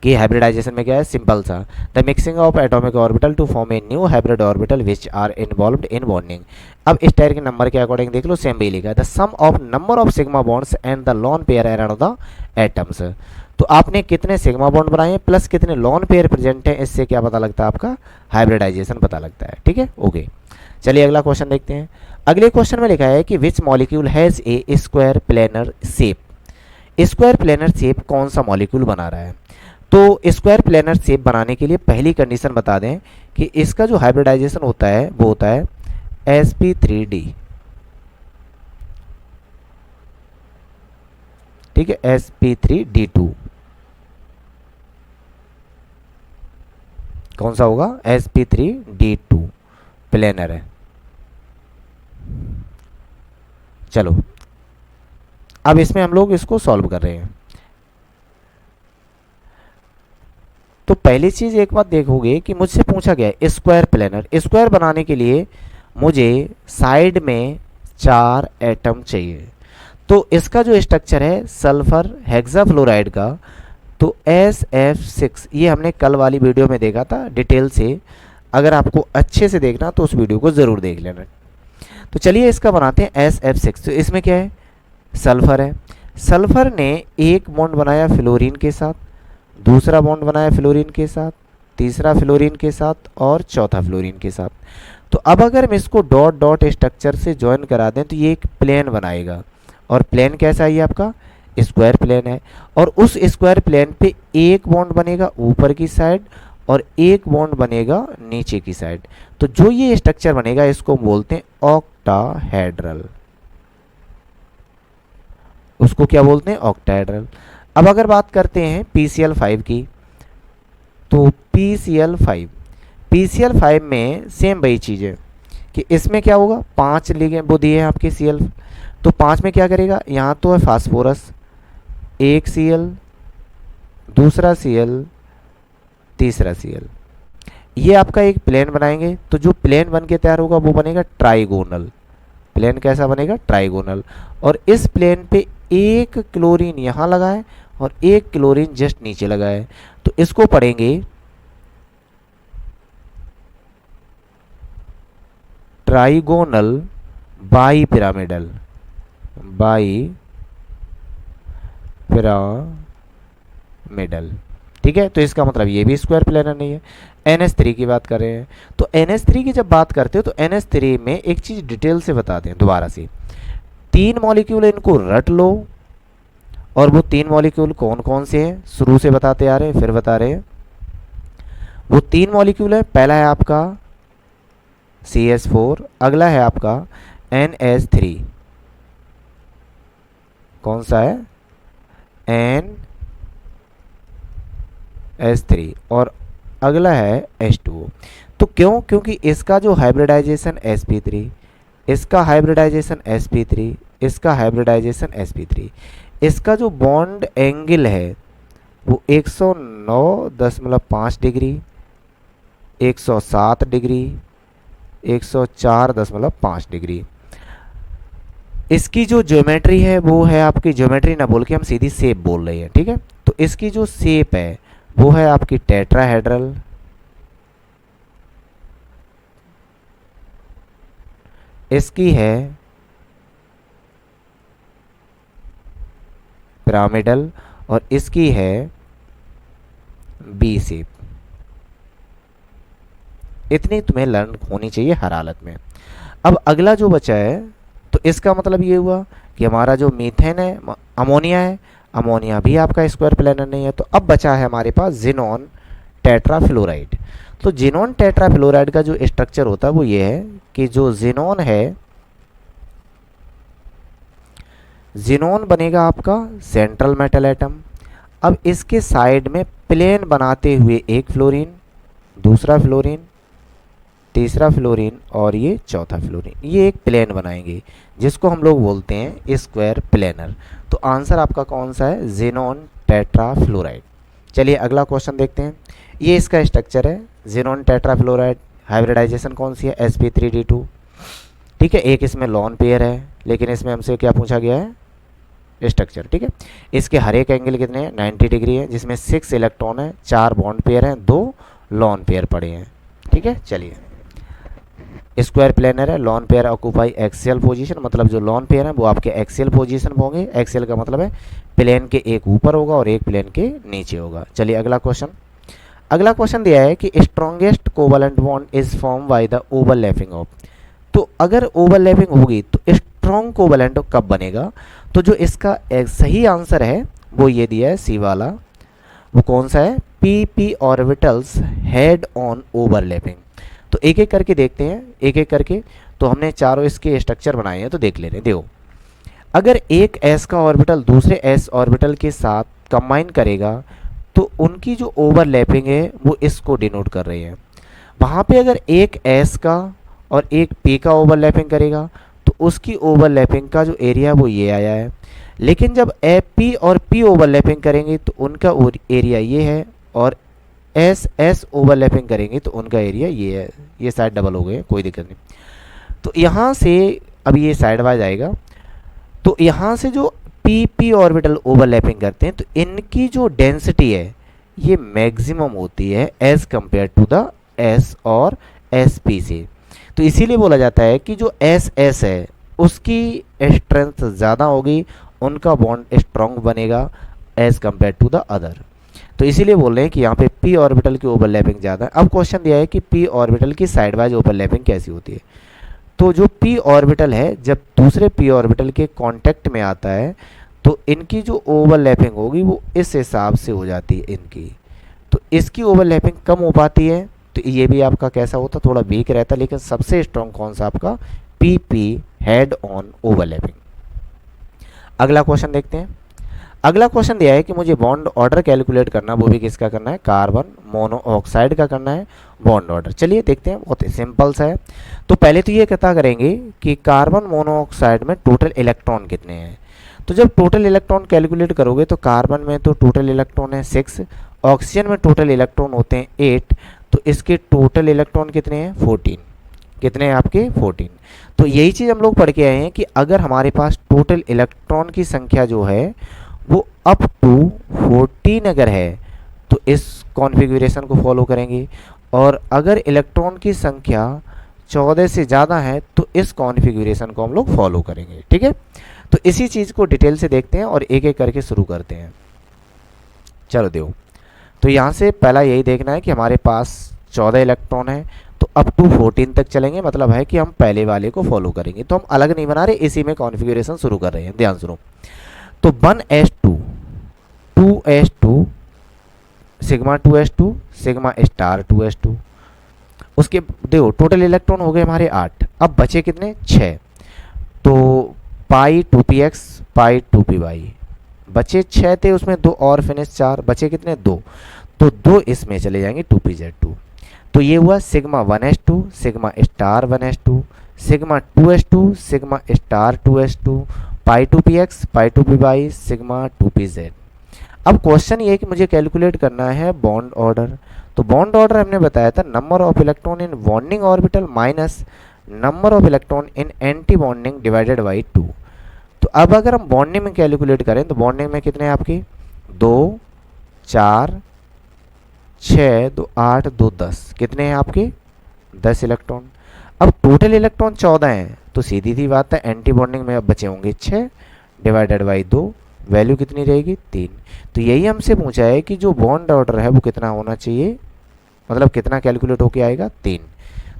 कि हाइब्रिडाइजेशन में क्या है, सिंपल सा, the mixing of atomic orbital to form a new hybrid orbital which are involved in bonding. अब इस टायर के नंबर के अकॉर्डिंग देख लो, सेम भी लिखा है, the sum of number of sigma bonds and the lone pair around the atoms. तो आपने कितने सिग्मा बॉन्ड बनाए हैं प्लस कितने लॉन पेयर प्रेजेंट है, इससे क्या पता लगता है, आपका हाइब्रिडाइजेशन पता लगता है। ठीक है, ओके। चलिए अगला क्वेश्चन देखते हैं। अगले क्वेश्चन में लिखा है कि which molecule has a square planar shape. Square planar shape कौन सा मॉलिक्यूल बना रहा है, तो स्क्वायर प्लेनर शेप बनाने के लिए पहली कंडीशन बता दें कि इसका जो हाइब्रिडाइजेशन होता है वो होता है sp3d। ठीक है, sp3d2 कौन सा होगा, sp3d2 प्लेनर है। चलो अब इसमें हम लोग इसको सॉल्व कर रहे हैं। तो पहली चीज़ एक बात देखोगे कि मुझसे पूछा गया है स्क्वायर प्लेनर। स्क्वायर बनाने के लिए मुझे साइड में 4 एटम चाहिए। तो इसका जो स्ट्रक्चर है सल्फर हेक्साफ्लोराइड का, तो SF6, ये हमने कल वाली वीडियो में देखा था डिटेल से। अगर आपको अच्छे से देखना तो उस वीडियो को ज़रूर देख लेना। तो चलिए इसका बनाते हैं SF6। तो इसमें क्या है, सल्फर है। सल्फर ने एक बॉन्ड बनाया फ्लोरीन के साथ, दूसरा बॉन्ड बनाया फ्लोरीन के साथ, तीसरा फ्लोरीन के साथ और चौथा फ्लोरीन के साथ। तो अब अगर हम इसको डॉट डॉट स्ट्रक्चर से ज्वाइन करा दें तो ये एक प्लेन बनाएगा। और प्लेन कैसा है ये आपका, स्क्वायर प्लेन है। और उस स्क्वायर प्लेन पे एक बॉन्ड बनेगा ऊपर की साइड और एक बॉन्ड बनेगा नीचे की साइड। तो जो ये स्ट्रक्चर बनेगा इसको बोलते हैं ऑक्टाहेड्रल। उसको क्या बोलते हैं, ऑक्टाहेड्रल। अब अगर बात करते हैं PCl5 की, तो PCl5 में सेम वही चीज़ है कि इसमें क्या होगा, 5 लिगेंड वो दिए हैं आपके Cl। तो 5 में क्या करेगा, यहाँ तो है फास्फोरस, एक Cl, दूसरा Cl, तीसरा Cl। ये आपका एक प्लेन बनाएंगे। तो जो प्लेन बन के तैयार होगा वो बनेगा ट्राइगोनल। प्लेन कैसा बनेगा, ट्राइगोनल। और इस प्लेन पे एक क्लोरीन यहाँ लगा है और एक क्लोरीन जस्ट नीचे लगा है। तो इसको पढ़ेंगे ट्राइगोनल बाई पिरामिडल। ठीक है। तो इसका मतलब ये भी स्क्वायर प्लेनर नहीं है। NH3 की बात कर रहे हैं। तो NH3 की जब बात करते हो तो NH3 में एक चीज़ डिटेल से बताते हैं दोबारा से। 3 मॉलिक्यूल इनको रट लो। और वो 3 मॉलिक्यूल कौन कौन से हैं, शुरू से बताते आ रहे हैं फिर बता रहे हैं। वो 3 मॉलिक्यूल है, पहला है आपका CH4, अगला है आपका NH3। कौन सा है, NH3, और अगला है H2O। तो क्यों, क्योंकि इसका जो हाइब्रिडाइजेशन sp3, इसका हाइब्रिडाइजेशन sp3, इसका हाइब्रिडाइजेशन sp3, इसका जो बॉन्ड एंगल है वो 109.5 डिग्री, 107 डिग्री, 104.5 डिग्री। इसकी जो ज्योमेट्री है वो है आपकी, ज्योमेट्री ना बोल के हम सीधी शेप बोल रहे हैं, ठीक है। तो इसकी जो शेप है वो है आपकी टेट्राहेड्रल। इसकी है पिरामिडल और इसकी है बी शेप। इतनी तुम्हें लर्न होनी चाहिए हर हालत में। अब अगला जो बचा है, तो इसका मतलब ये हुआ कि हमारा जो मीथेन है, अमोनिया है, अमोनिया भी आपका स्क्वायर प्लेनर नहीं है। तो अब बचा है हमारे पास जिनोन टेट्राफ्लोराइड। तो जिनोन टेट्राफ्लोराइड का जो स्ट्रक्चर होता है वो ये है कि जो जिनोन है, जिनोन बनेगा आपका सेंट्रल मेटल एटम। अब इसके साइड में प्लेन बनाते हुए एक फ्लोरीन, दूसरा फ्लोरीन, तीसरा फ्लोरीन और ये चौथा फ्लोरीन, ये एक प्लेन बनाएंगे जिसको हम लोग बोलते हैं स्क्वायर प्लेनर। तो आंसर आपका कौन सा है, जिनोन टेट्राफ्लोराइड। चलिए अगला क्वेश्चन देखते हैं। ये इसका स्ट्रक्चर है जिनोन टेट्राफ्लोराइड। हाइब्रिडाइजेशन कौन सी है, sp3d2। ठीक है, एक इसमें लॉन पेयर है, लेकिन इसमें हमसे क्या पूछा गया है, स्ट्रक्चर। ठीक है, इसके हर एक एंगल कितने हैं, 90 डिग्री है, जिसमें 6 इलेक्ट्रॉन है, 4 बॉन्ड पेयर हैं, 2 लॉन पेयर पड़े हैं। ठीक है, चलिए स्क्वायर प्लेनर है, lone pair occupy axial position, मतलब जो लॉन पेयर है वो आपके एक्सियल पोजीशन में होंगे। एक्सियल का मतलब है प्लेन के एक ऊपर होगा और एक प्लेन के नीचे होगा। चलिए अगला क्वेश्चन। अगला क्वेश्चन दिया है कि strongest covalent bond is form by the overlapping of. तो अगर ओवरलैपिंग होगी तो स्ट्रॉन्ग कोवलेंट कब बनेगा। तो जो इसका एक सही आंसर है वो ये दिया है सी वाला। वो कौन सा है, PP orbitals head on overlapping. तो एक एक करके देखते हैं, एक एक करके। तो हमने चारों इसके स्ट्रक्चर बनाए हैं, तो देख ले रहे हैं। देखो, अगर एक s का ऑर्बिटल दूसरे s ऑर्बिटल के साथ कंबाइन करेगा तो उनकी जो ओवरलैपिंग है वो इसको डिनोट कर रही है। वहाँ पे अगर एक s का और एक p का ओवरलैपिंग करेगा तो उसकी ओवरलैपिंग का जो एरिया वो ये आया है। लेकिन जब p और p ओवरलैपिंग करेंगे तो उनका एरिया ये है और एस एस ओवरलैपिंग करेंगे तो उनका एरिया ये है, ये साइड डबल हो गए, कोई दिक्कत नहीं। तो यहाँ से अब ये साइड वाइज आएगा, तो यहाँ से जो पी पी ऑर्बिटल ओवरलैपिंग करते हैं तो इनकी जो डेंसिटी है ये मैक्सिमम होती है as compared to the S और एस पी से। तो इसीलिए बोला जाता है कि जो एस एस है उसकी स्ट्रेंथ ज़्यादा होगी, उनका बॉन्ड स्ट्रॉन्ग बनेगा as compared to the other. तो इसीलिए बोल रहे हैं कि यहाँ पे पी ऑर्बिटल की ओवरलैपिंग ज़्यादा है। अब क्वेश्चन दिया है कि पी ऑर्बिटल की साइड वाइज ओवरलैपिंग कैसी होती है। तो जो पी ऑर्बिटल है जब दूसरे पी ऑर्बिटल के कांटेक्ट में आता है तो इनकी जो ओवरलैपिंग होगी वो इस हिसाब से हो जाती है इनकी, तो इसकी ओवरलैपिंग कम हो पाती है। तो ये भी आपका कैसा होता, थोड़ा वीक रहता है, लेकिन सबसे स्ट्रॉन्ग कौन सा आपका P P head on overlapping. अगला क्वेश्चन देखते हैं। अगला क्वेश्चन दिया है कि मुझे बॉन्ड ऑर्डर कैलकुलेट करना, वो भी किसका करना है, कार्बन मोनोऑक्साइड का करना है बॉन्ड ऑर्डर। चलिए देखते हैं, बहुत ही सिंपल सा है। तो पहले तो ये पता करेंगे कि कार्बन मोनोऑक्साइड में टोटल इलेक्ट्रॉन कितने हैं। तो जब टोटल इलेक्ट्रॉन कैलकुलेट करोगे तो कार्बन में तो टोटल इलेक्ट्रॉन है 6, ऑक्सीजन में टोटल इलेक्ट्रॉन होते हैं 8, तो इसके टोटल इलेक्ट्रॉन कितने हैं 14। कितने हैं आपके 14। तो यही चीज़ हम लोग पढ़ के आए हैं कि अगर हमारे पास टोटल इलेक्ट्रॉन की संख्या जो है वो अप टू 14 अगर है तो इस कॉन्फ़िगरेशन को फॉलो करेंगे, और अगर इलेक्ट्रॉन की संख्या 14 से ज़्यादा है तो इस कॉन्फ़िगरेशन को हम लोग फॉलो करेंगे। ठीक है, तो इसी चीज़ को डिटेल से देखते हैं और एक एक करके शुरू करते हैं। चलो देखो, तो यहाँ से पहला यही देखना है कि हमारे पास 14 इलेक्ट्रॉन है तो अप टू 14 तक चलेंगे, मतलब है कि हम पहले वाले को फॉलो करेंगे। तो हम अलग नहीं बना रहे, इसी में कॉन्फ़िगरेशन शुरू कर रहे हैं, ध्यान सुनो। तो 1s2 2s2 sigma 2s2 sigma star 2s2, उसके देखो टोटल इलेक्ट्रॉन हो गए हमारे 8, अब बचे कितने 6। तो पाई 2px पाई 2py, बचे 6 थे, उसमें 2 और फिनिश 4, बचे कितने 2, तो 2 इसमें चले जाएंगे 2pz2। तो ये हुआ sigma 1s2 sigma star 1s2 sigma 2s2 sigma star 2s2 पाई 2px पाई 2py सिग्मा 2pz। अब क्वेश्चन ये है कि मुझे कैलकुलेट करना है बॉन्ड ऑर्डर। तो बॉन्ड ऑर्डर हमने बताया था number of electron in bonding orbital minus number of electron in anti bonding divided by 2। तो अब अगर हम बॉन्डिंग में कैलकुलेट करें तो बॉन्डिंग में कितने हैं आपके 2 4 6 2 8 2 10, कितने हैं आपके 10 इलेक्ट्रॉन। अब टोटल इलेक्ट्रॉन 14 हैं तो सीधी सी बात है एंटी बॉन्डिंग में अब बचे होंगे 6 डिवाइडेड बाई 2, वैल्यू कितनी रहेगी 3। तो यही हमसे पूछा है कि जो बॉन्ड ऑर्डर है वो कितना होना चाहिए, मतलब कितना कैलकुलेट होके आएगा 3।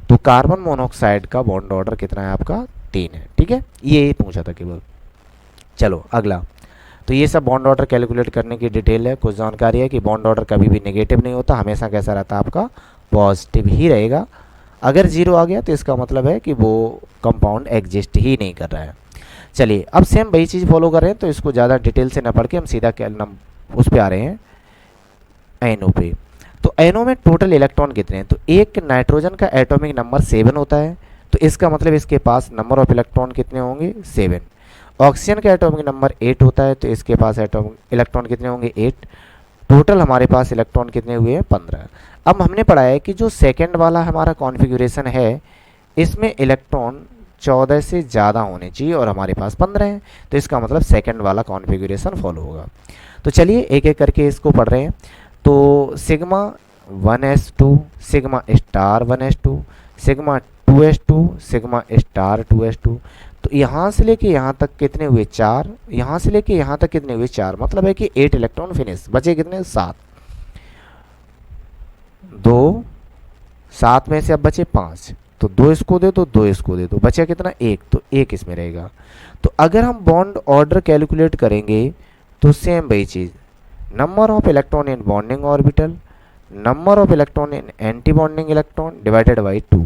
तो कार्बन मोनोऑक्साइड का बॉन्ड ऑर्डर कितना है आपका 3 है। ठीक है, ये पूछा था केवल। चलो अगला, तो ये सब बॉन्ड ऑर्डर कैलकुलेट करने की डिटेल है। कुछ जानकारी है कि बॉन्ड ऑर्डर कभी भी नेगेटिव नहीं होता, हमेशा कैसा रहता है आपका पॉजिटिव ही रहेगा। अगर 0 आ गया तो इसका मतलब है कि वो कंपाउंड एग्जिस्ट ही नहीं कर रहा है। चलिए अब सेम वही चीज़ फॉलो कर रहे हैं, तो इसको ज़्यादा डिटेल से न पढ़ के हम सीधा उस पे आ रहे हैं एनओ पे। तो एनओ में टोटल इलेक्ट्रॉन कितने हैं, तो एक नाइट्रोजन का एटॉमिक नंबर 7 होता है, तो इसका मतलब इसके पास नंबर ऑफ इलेक्ट्रॉन कितने होंगे 7। ऑक्सीजन का एटॉमिक नंबर 8 होता है, तो इसके पास एटॉमिक इलेक्ट्रॉन कितने होंगे 8। टोटल हमारे पास इलेक्ट्रॉन कितने हुए हैं 15। अब हमने पढ़ा है कि जो सेकेंड वाला हमारा कॉन्फ़िगरेशन है इसमें इलेक्ट्रॉन 14 से ज़्यादा होने चाहिए और हमारे पास 15 हैं, तो इसका मतलब सेकंड वाला कॉन्फ़िगरेशन फॉलो होगा। तो चलिए एक एक करके इसको पढ़ रहे हैं। तो sigma 1s2 sigma star 1s2 sigma 2s2 sigma star 2s2, तो यहाँ से लेके यहाँ तक कितने हुए 4, यहाँ से लेके यहाँ तक कितने हुए 4, मतलब है कि 8 इलेक्ट्रॉन फिनिश, बचे कितने 7। 2 7 में से अब बचे 5, तो 2 इसको दे दो 2 इसको दे दो, बचा कितना 1, तो 1 इसमें रहेगा। तो अगर हम बॉन्ड ऑर्डर कैलकुलेट करेंगे तो सेम वही चीज़, number of electron in bonding orbital number of electron in anti bonding electron divided by 2।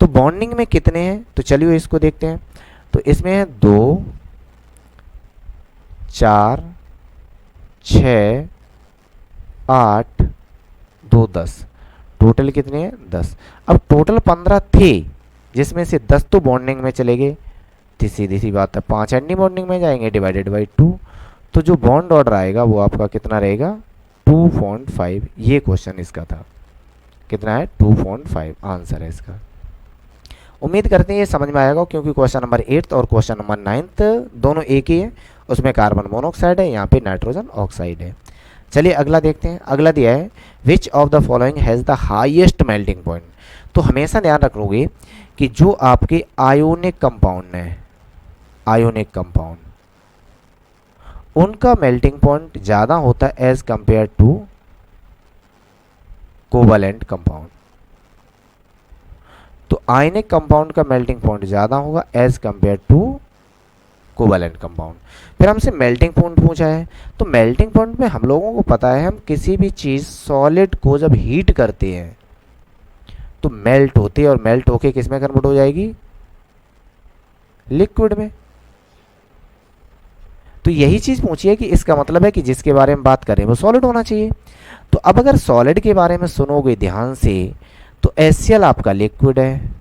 तो बॉन्डिंग में कितने हैं, तो चलिए इसको देखते हैं। तो इसमें है 2 4 6 8 2 10, टोटल कितने हैं 10। अब टोटल 15 थे जिसमें से 10 तो बॉन्डिंग में चले गए, तो सीधी सी बात है 5 एंटी बॉन्डिंग में जाएंगे डिवाइडेड बाई 2। तो जो बॉन्ड ऑर्डर आएगा वो आपका कितना रहेगा 2.5 ये क्वेश्चन इसका था। कितना है? 2.5 आंसर है इसका। उम्मीद करते हैं ये समझ में आएगा, क्योंकि क्वेश्चन नंबर 8 और क्वेश्चन नंबर 9 दोनों एक ही है। उसमें कार्बन मोनोऑक्साइड है, यहाँ पे नाइट्रोजन ऑक्साइड है। चलिए अगला देखते हैं। अगला दिया है which of the following has the highest melting point. तो हमेशा ध्यान रखोगे कि जो आपके आयोनिक कंपाउंड है, आयोनिक कंपाउंड, उनका मेल्टिंग पॉइंट ज़्यादा होता है as compared to covalent compound. तो आयनिक कंपाउंड का मेल्टिंग पॉइंट ज़्यादा होगा as compared to covalent compound. फिर हमसे मेल्टिंग पॉइंट पूछा है, तो मेल्टिंग पॉइंट में हम लोगों को पता है, हम किसी भी चीज़ सॉलिड को जब हीट करते हैं तो मेल्ट होती है, और मेल्ट होके किस में कन्वर्ट हो जाएगी? लिक्विड में। तो यही चीज़ पूछी है कि इसका मतलब है कि जिसके बारे में बात करें वो सॉलिड होना चाहिए। तो अब अगर सॉलिड के बारे में सुनोगे ध्यान से, तो HCl आपका लिक्विड है,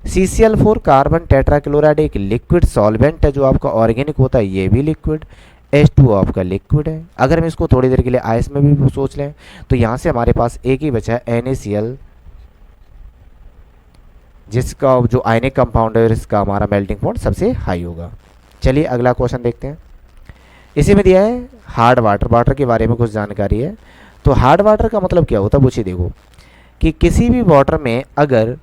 CCl4 कार्बन टेट्राक्लोराइड एक लिक्विड सॉल्वेंट है जो आपका ऑर्गेनिक होता है, ये भी लिक्विड। H2O आपका लिक्विड है। अगर हम इसको थोड़ी देर के लिए आइस में भी सोच लें, तो यहाँ से हमारे पास एक ही बचा है NaCl, जिसका जो आयनिक कंपाउंड है इसका हमारा मेल्टिंग पॉइंट सबसे हाई होगा। चलिए अगला क्वेश्चन देखते हैं। इसी में दिया है हार्ड वाटर, वाटर के बारे में कुछ जानकारी है। तो हार्ड वाटर का मतलब क्या होता है, पूछिए देखो कि किसी भी वाटर में अगर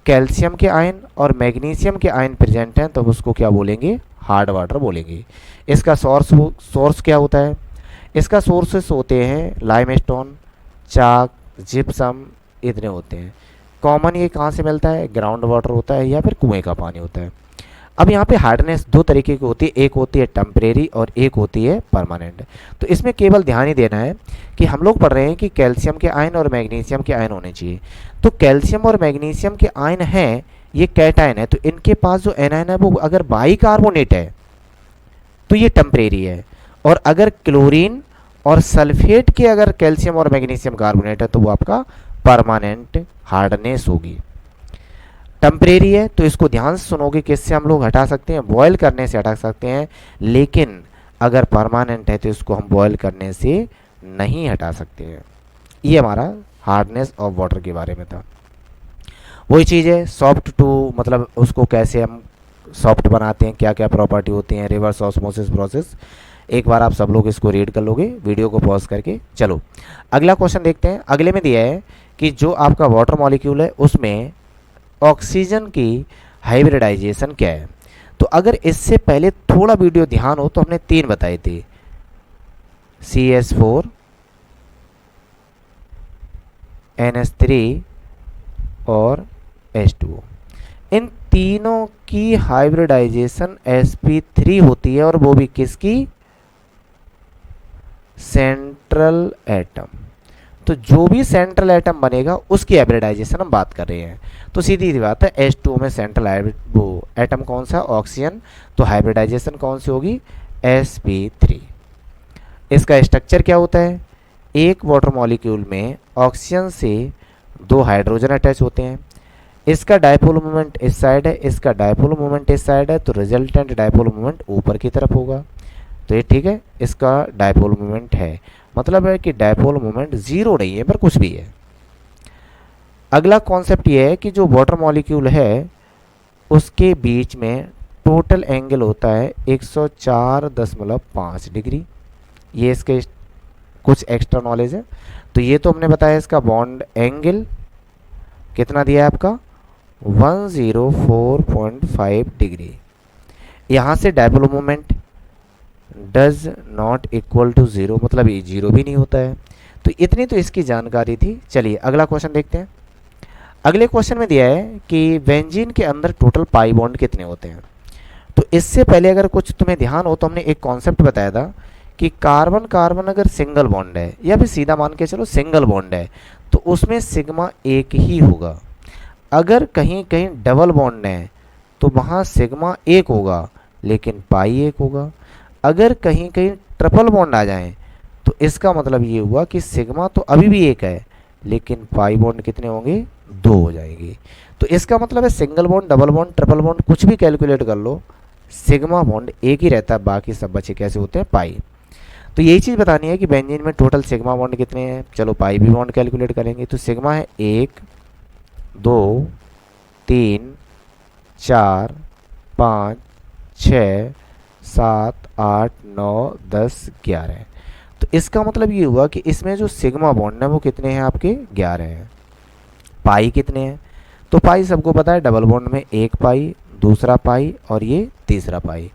कैल्शियम के आयन और मैग्नीशियम के आयन प्रेजेंट हैं तो उसको क्या बोलेंगे? हार्ड वाटर बोलेंगे। इसका सोर्स क्या होता है? इसका सोर्सेस होते हैं लाइमस्टोन, चाक, जिप्सम, इतने होते हैं। कॉमन ये कहाँ से मिलता है? ग्राउंड वाटर होता है या फिर कुएं का पानी होता है। अब यहाँ पे हार्डनेस दो तरीके की होती है, एक होती है टेम्परेरी और एक होती है परमानेंट। तो इसमें केवल ध्यान ही देना है कि हम लोग पढ़ रहे हैं कि कैल्शियम के आयन और मैग्नीशियम के आयन होने चाहिए। तो कैल्शियम और मैग्नीशियम के आयन हैं, ये कैटायन है, तो इनके पास जो एनायन है वो अगर बाइकार्बोनेट है तो ये टेम्परेरी है, और अगर क्लोरीन और सल्फेट के अगर कैल्शियम और मैग्नीशियम कार्बोनेट है तो वो आपका परमानेंट हार्डनेस होगी। टेम्परेरी है तो इसको ध्यान से सुनोगे, किससे हम लोग हटा सकते हैं? बॉयल करने से हटा सकते हैं। लेकिन अगर परमानेंट है तो इसको हम बॉयल करने से नहीं हटा सकते हैं। ये हमारा हार्डनेस ऑफ वाटर के बारे में था। वही चीज़ है सॉफ्ट टू, मतलब उसको कैसे हम सॉफ्ट बनाते हैं, क्या क्या प्रॉपर्टी होती हैं, रिवर्स ऑस्मोसिस प्रोसेस। एक बार आप सब लोग इसको रीड कर लोगे वीडियो को पॉज करके। चलो अगला क्वेश्चन देखते हैं। अगले में दिया है कि जो आपका वाटर मॉलिक्यूल है उसमें ऑक्सीजन की हाइब्रिडाइजेशन क्या है। तो अगर इससे पहले थोड़ा वीडियो ध्यान हो तो हमने 3 बताए थे, CH4, NH3 और H2O। इन तीनों की हाइब्रिडाइजेशन sp3 होती है, और वो भी किसकी? Central atom. तो जो भी सेंट्रल एटम बनेगा उसकी हाइब्रिडाइजेशन हम बात कर रहे हैं। तो सीधी सी बात है, H2O में सेंट्रल वो एटम कौन सा? ऑक्सीजन। तो हाइब्रिडाइजेशन कौन सी होगी? sp3। इसका स्ट्रक्चर क्या होता है? एक वाटर मॉलिक्यूल में ऑक्सीजन से 2 हाइड्रोजन अटैच होते हैं। इसका डायपोल मोमेंट इस साइड है, इसका डायपोल मोमेंट इस साइड है, तो रिजल्टेंट डायपोल मोमेंट ऊपर की तरफ होगा। तो ये ठीक है, इसका डायपोल मोमेंट है, मतलब है कि डायपोल मोमेंट जीरो नहीं है पर कुछ भी है। अगला कॉन्सेप्ट ये है कि जो वाटर मॉलिक्यूल है उसके बीच में टोटल एंगल होता है 104.5 डिग्री। ये इसके कुछ एक्स्ट्रा नॉलेज है। तो ये तो हमने बताया, इसका बॉन्ड एंगल कितना दिया है आपका? 104.5 डिग्री। यहाँ से dipole moment does not equal to 0, मतलब ये 0 भी नहीं होता है। तो इतनी तो इसकी जानकारी थी। चलिए अगला क्वेश्चन देखते हैं। अगले क्वेश्चन में दिया है कि बेंजीन के अंदर टोटल पाई बॉन्ड कितने होते हैं। तो इससे पहले अगर कुछ तुम्हें ध्यान हो तो हमने एक कॉन्सेप्ट बताया था कि कार्बन कार्बन अगर सिंगल बॉन्ड है, या फिर सीधा मान के चलो सिंगल बॉन्ड है, तो उसमें सिग्मा एक ही होगा। अगर कहीं कहीं डबल बॉन्ड है तो वहाँ सिग्मा एक होगा लेकिन पाई एक होगा। अगर कहीं कहीं ट्रिपल बॉन्ड आ जाए तो इसका मतलब ये हुआ कि सिग्मा तो अभी भी एक है लेकिन पाई बॉन्ड कितने होंगे? 2 हो जाएंगे। तो इसका मतलब है single bond, double bond, triple bond कुछ भी कैलकुलेट कर लो, सिग्मा बॉन्ड एक ही रहता है, बाकी सब बचे कैसे होते हैं? पाई। तो यही चीज़ बतानी है कि बेंजीन में टोटल सिग्मा बॉन्ड कितने हैं। चलो पाई भी बॉन्ड कैलकुलेट करेंगे। तो सिग्मा है 1 2 3 4 5 6 7 8 9 10 11। तो इसका मतलब ये हुआ कि इसमें जो सिग्मा बॉन्ड है वो कितने हैं आपके 11 हैं। पाई कितने हैं, तो पाई सबको पता है, डबल बॉन्ड में एक पाई, दूसरा पाई और ये तीसरा पाई।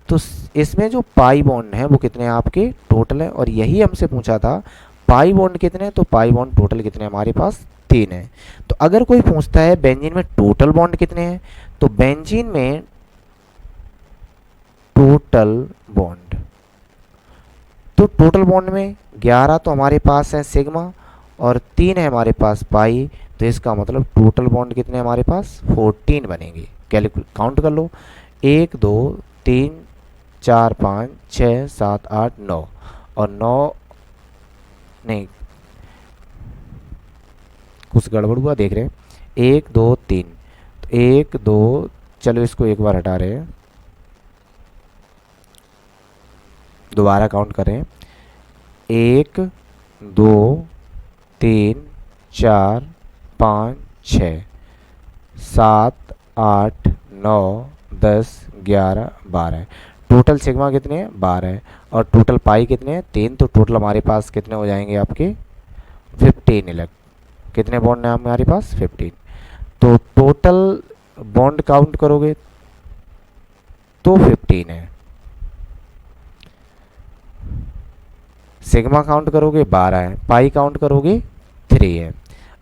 तो इसमें जो पाई बॉन्ड है वो कितने हैं आपके टोटल है, और यही हमसे पूछा था पाई बॉन्ड कितने हैं। तो पाई बॉन्ड टोटल कितने हैं हमारे पास 3 है। तो अगर कोई पूछता है बेंजीन में टोटल बॉन्ड कितने हैं, तो बेंजीन में टोटल बॉन्ड, तो टोटल बॉन्ड में 11 तो हमारे पास है सिग्मा और 3 है हमारे पास पाई। तो इसका मतलब टोटल बॉन्ड कितने हमारे पास 14 बनेंगे। कैलकुलेट काउंट कर लो, 1 2 3 4 5 6 7 8 9 और 9 नहीं कुछ गड़बड़ हुआ देख रहे हैं, 1 2 3, तो 1 2, चलो इसको एक बार हटा रहे हैं, दोबारा काउंट करें, 1 2 3 4 5 6 7 8 9 10 11 12। टोटल सिग्मा कितने हैं 12 है, और टोटल पाई कितने हैं 3। तो टोटल हमारे पास कितने हो जाएंगे आपके 15 कितने बॉन्ड हैं हमारे पास 15। तो टोटल बॉन्ड काउंट करोगे तो 15 है, सिग्मा काउंट करोगे 12 है, पाई काउंट करोगे 3 है।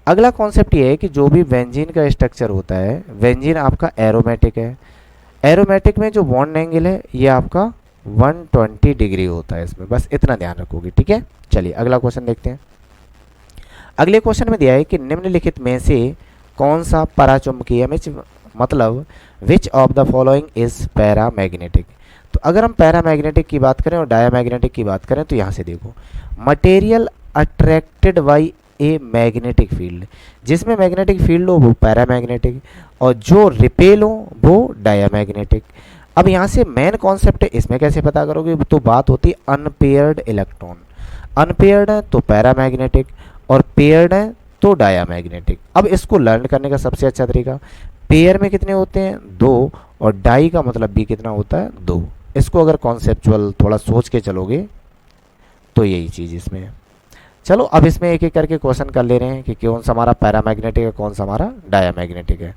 अगला कॉन्सेप्ट ये है कि जो भी बेंजीन का स्ट्रक्चर होता है, बेंजीन आपका एरोमेटिक है, एरोमेटिक में जो बॉन्ड एंगल है ये आपका 120 डिग्री होता है इसमें, बस इतना ध्यान रखोगे, ठीक है। चलिए अगला क्वेश्चन देखते हैं। अगले क्वेश्चन में दिया है कि निम्नलिखित में से कौन सा पराचुंबकीय मतलब विच of the following is paramagnetic. तो अगर हम पैरामैग्नेटिक की बात करें और डायामैग्नेटिक की बात करें तो यहाँ से देखो, material attracted by a magnetic field, जिसमें मैग्नेटिक फील्ड हो वो पैरामैग्नेटिक और जो रिपेल हो वो डायामैग्नेटिक। अब यहाँ से मेन कॉन्सेप्ट है, इसमें कैसे पता करोगे, तो बात होती है अनपेयर्ड इलेक्ट्रॉन, अनपेयर्ड है तो पैरामैग्नेटिक और पेयर्ड है तो डायामैग्नेटिक। अब इसको लर्न करने का सबसे अच्छा तरीका, पेयर में कितने होते हैं 2 और डाई का मतलब भी कितना होता है 2। इसको अगर कॉन्सेप्चुअल थोड़ा सोच के चलोगे तो यही चीज़ इसमें है। चलो अब इसमें एक एक करके क्वेश्चन कर ले रहे हैं कि कौन सा हमारा पैरामैग्नेटिक है कौन सा हमारा डायामैग्नेटिक है।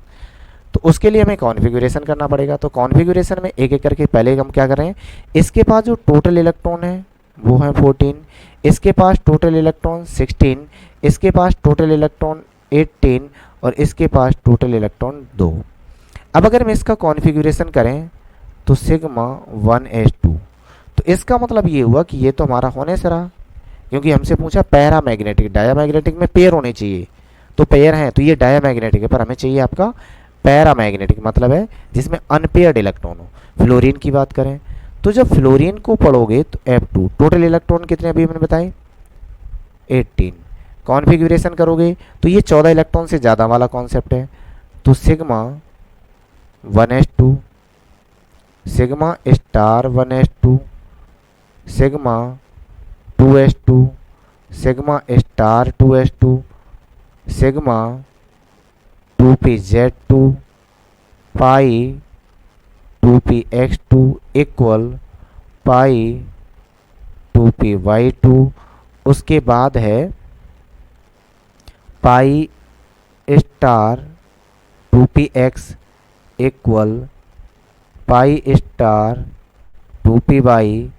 तो उसके लिए हमें कॉन्फ़िगरेशन करना पड़ेगा। तो कॉन्फ़िगरेशन में एक एक करके पहले हम क्या कर रहे हैं, इसके पास जो टोटल इलेक्ट्रॉन है वो है 14, इसके पास टोटल इलेक्ट्रॉन 16, इसके पास टोटल इलेक्ट्रॉन 18 और इसके पास टोटल इलेक्ट्रॉन 2। अब अगर हम इसका कॉन्फ़िगरेशन करें तो सिग्मा 1s2, तो इसका मतलब ये हुआ कि ये तो हमारा होने से रहा, क्योंकि हमसे पूछा पैरामैग्नेटिक, डायामैग्नेटिक में पेयर होने चाहिए, तो पेयर हैं तो ये डायामैग्नेटिक है, पर हमें चाहिए आपका पैरामैग्नेटिक, मतलब है जिसमें अनपेयर्ड इलेक्ट्रॉन हो। फ्लोरीन की बात करें तो जब फ्लोरीन को पढ़ोगे तो F2, टोटल इलेक्ट्रॉन कितने अभी मैंने बताए 18। कॉन्फ़िगरेशन करोगे तो ये 14 इलेक्ट्रॉन से ज़्यादा वाला कॉन्सेप्ट है, तो sigma 1s2, sigma star 1s2, sigma 2s2, sigma star 2s2, sigma 2pz2, पाई 2px2 इक्वल पाई 2py2। उसके बाद है pi star 2px equal pi star 2py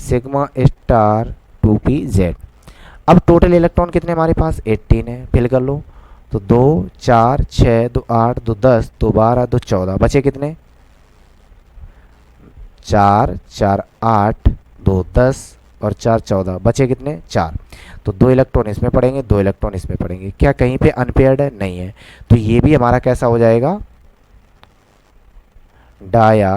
sigma star 2pz। अब टोटल इलेक्ट्रॉन कितने हमारे पास 18 है, फिल कर लो, तो 2 4 6 2 8 2 10 2 12 2 14, बचे कितने 4 4 8 2 10 और 4 14, बचे कितने 4। तो 2 इलेक्ट्रॉन इसमें पड़ेंगे 2 इलेक्ट्रॉन इसमें पड़ेंगे, क्या कहीं पे अनपेयर्ड है, नहीं है, तो ये भी हमारा कैसा हो जाएगा डाया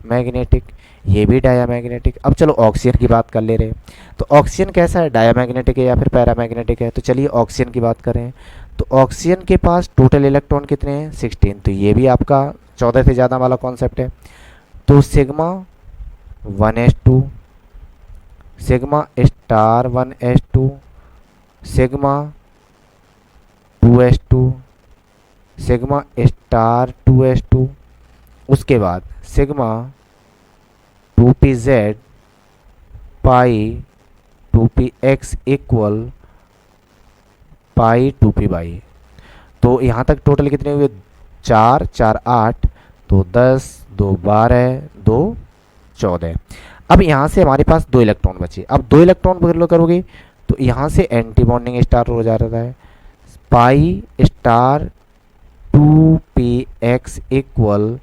मैग्नेटिक, ये भी डायामैग्नेटिक। अब चलो ऑक्सीजन की बात कर ले रहे हैं, तो ऑक्सीजन कैसा है, डायामैग्नेटिक है या फिर पैरामैग्नेटिक है। तो चलिए ऑक्सीजन की बात करें तो ऑक्सीजन के पास टोटल इलेक्ट्रॉन कितने हैं 16, तो ये भी आपका 14 से ज़्यादा वाला कॉन्सेप्ट है। तो sigma 1s2, sigma star 1s2, sigma 2s2, sigma star 2s2, उसके बाद सिग्मा 2pz पाई 2px इक्वल पाई 2p/। तो यहाँ तक टोटल कितने हुए, 4 4 8, तो 10 2 12 2 14। अब यहाँ से हमारे पास 2 इलेक्ट्रॉन बचे। अब 2 इलेक्ट्रॉन बदलो करोगे तो यहाँ से एंटी बॉन्डिंग स्टार हो जा रहा है, pi star 2px equal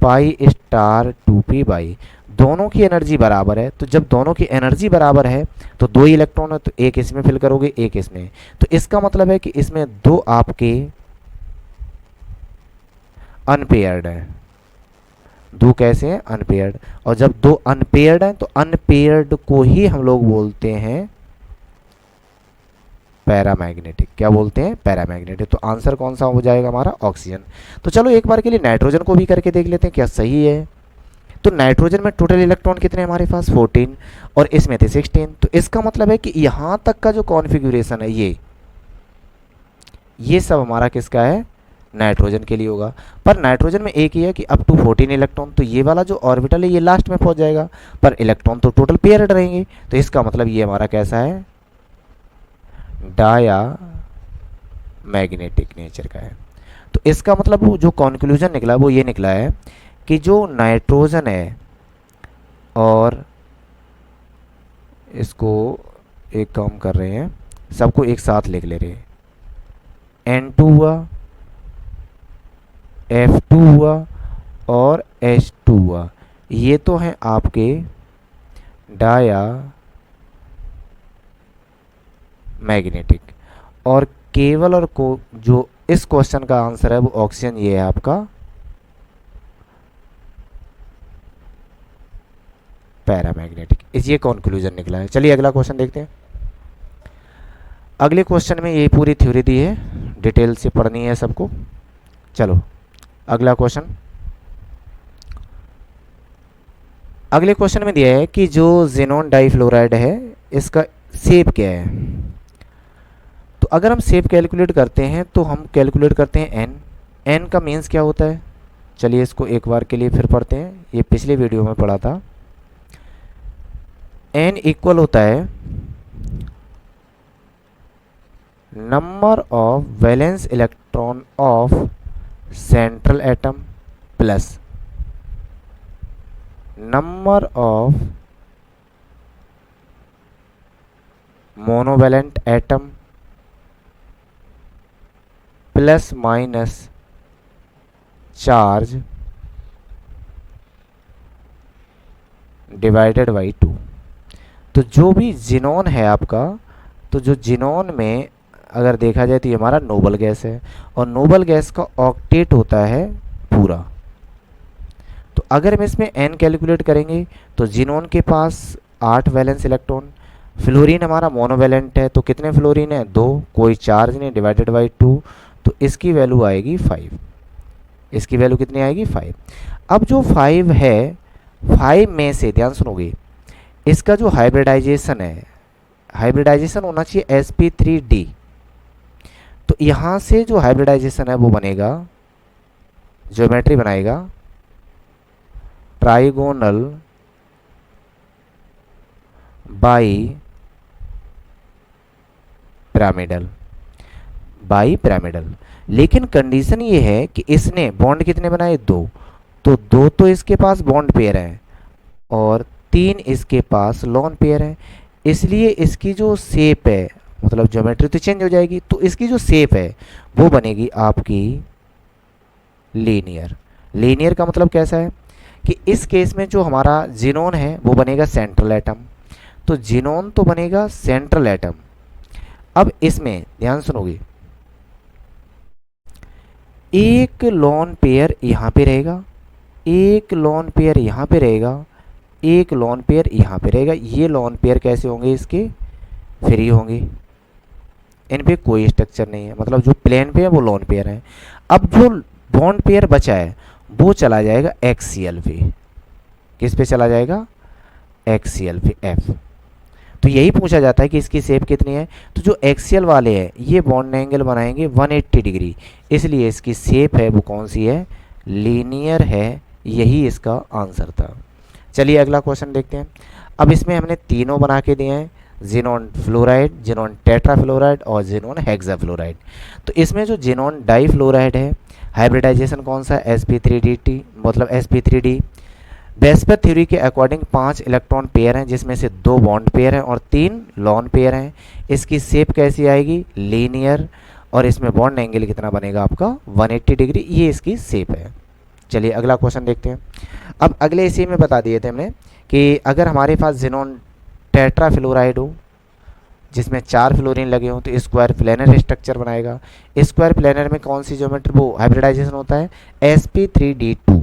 pi star 2p/। दोनों की एनर्जी बराबर है, तो जब दोनों की एनर्जी बराबर है तो 2 ही इलेक्ट्रॉन है, तो एक इसमें फिल करोगे एक इसमें, तो इसका मतलब है कि इसमें 2 आपके अनपेयर्ड हैं। 2 कैसे हैं, अनपेयर्ड। और जब 2 अनपेयर्ड हैं तो अनपेयर्ड को ही हम लोग बोलते हैं पैरामैग्नेटिक। क्या बोलते हैं, पैरामैग्नेटिक। तो आंसर कौन सा हो जाएगा हमारा, ऑक्सीजन। तो चलो एक बार के लिए नाइट्रोजन को भी करके देख लेते हैं क्या सही है। तो नाइट्रोजन में टोटल इलेक्ट्रॉन कितने हैं हमारे पास, 14, और इसमें थे 16। तो इसका मतलब है कि यहाँ तक का जो कॉन्फ़िगरेशन है ये सब हमारा किसका है, नाइट्रोजन के लिए होगा। पर नाइट्रोजन में एक ही है कि अप टू 14 इलेक्ट्रॉन, तो ये वाला जो ऑर्बिटल है ये लास्ट में पहुंच जाएगा, पर इलेक्ट्रॉन तो टोटल पेयर्ड रहेंगे। तो इसका मतलब ये हमारा कैसा है, डाया मैग्नेटिक नेचर का है। तो इसका मतलब वो जो कंक्लूजन निकला वो ये निकला है कि जो नाइट्रोजन है, और इसको एक काम कर रहे हैं, सबको एक साथ लिख ले रहे हैं, N2 हुआ, F2 हुआ और H2 हुआ, ये तो हैं आपके डाया मैग्नेटिक। और केवल और को जो इस क्वेश्चन का आंसर है वो ऑक्सीजन, ये है आपका पैरामैग्नेटिक। इस ये कंक्लूजन निकला है। चलिए अगला क्वेश्चन देखते हैं। अगले क्वेश्चन में ये पूरी थ्योरी दी है, डिटेल से पढ़नी है सबको। चलो अगला क्वेश्चन। अगले क्वेश्चन में दिया है कि जो ज़ेनॉन डाइफ्लोराइड है इसका शेप क्या है। तो अगर हम शेप कैलकुलेट करते हैं तो हम कैलकुलेट करते हैं एन। एन का मीन्स क्या होता है, चलिए इसको एक बार के लिए फिर पढ़ते हैं, ये पिछले वीडियो में पढ़ा था। एन इक्वल होता है number of valence electron of central atom plus number of monovalent atom plus minus charge divided by 2। तो जो भी जिनोन है आपका, तो जो जिनोन में अगर देखा जाए तो ये हमारा नोबल गैस है, और नोबल गैस का ऑक्टेट होता है पूरा। तो अगर हम इसमें एन कैलकुलेट करेंगे तो जिनोन के पास 8 वैलेंस इलेक्ट्रॉन, फ्लोरीन हमारा मोनोवैलेंट है, तो कितने फ्लोरीन है, 2, कोई चार्ज नहीं, डिवाइडेड बाई 2, तो इसकी वैल्यू आएगी 5। इसकी वैल्यू कितनी आएगी, 5। अब जो 5 है, 5 में से ध्यान सुनोगे, इसका जो हाइब्रिडाइजेशन है, हाइब्रिडाइजेशन होना चाहिए sp3d। तो यहाँ से जो हाइब्रिडाइजेशन है वो बनेगा, ज्योमेट्री बनाएगा trigonal bi pyramidal, bi pyramidal. लेकिन कंडीशन ये है कि इसने बॉन्ड कितने बनाए, 2, तो 2 तो इसके पास बॉन्ड पेयर है और 3 इसके पास लॉन पेयर है, इसलिए इसकी जो शेप है, मतलब ज्योमेट्री तो चेंज हो जाएगी, तो इसकी जो शेप है वो बनेगी आपकी लीनियर। लीनियर का मतलब कैसा है कि इस केस में जो हमारा जिनोन है वो बनेगा सेंट्रल एटम, तो जिनोन तो बनेगा सेंट्रल एटम। अब इसमें ध्यान सुनोगे, एक लॉन पेयर यहाँ पे रहेगा, एक लॉन पेयर यहाँ पे रहेगा, एक लॉन पेयर यहाँ पे रहेगा। ये लॉन पेयर कैसे होंगे, इसके फ्री होंगे, इन पे कोई स्ट्रक्चर नहीं है, मतलब जो प्लेन पे है वो लॉन पेयर है। अब जो बॉन्ड पेयर बचा है वो चला जाएगा एक्सियल पे। किस पे चला जाएगा, एक्सियल पे एफ। तो यही पूछा जाता है कि इसकी शेप कितनी है। तो जो एक्सियल वाले हैं ये बॉन्ड एंगल बनाएंगे 180 डिग्री, इसलिए इसकी शेप है वो कौन सी है, लीनियर है। यही इसका आंसर था। चलिए अगला क्वेश्चन देखते हैं। अब इसमें हमने तीनों बना के दिए हैं, जिनोन फ्लोराइड, जिनोन टेट्राफ्लोराइड और जिनोन हेक्साफ्लोराइड। तो इसमें जो जिनोन डाइफ्लोराइड है हाइब्रिडाइजेशन कौन सा है, sp3dt मतलब sp3d। बेस्पर थ्योरी के अकॉर्डिंग 5 इलेक्ट्रॉन पेयर हैं जिसमें से 2 बॉन्ड पेयर हैं और 3 लॉन पेयर हैं। इसकी शेप कैसी आएगी, लीनियर, और इसमें बॉन्ड एंगल कितना बनेगा आपका 180 डिग्री, ये इसकी शेप है। चलिए अगला क्वेश्चन देखते हैं। अब अगले इसी में बता दिए थे हमने कि अगर हमारे पास जिनोन टेट्राफ्लोराइड हो जिसमें 4 फ्लोरीन लगे हों तो स्क्वायर प्लेनर स्ट्रक्चर बनाएगा। स्क्वायर प्लेनर में कौन सी ज्योमेट्री वो हाइब्रिडाइजेशन होता है, sp3d2।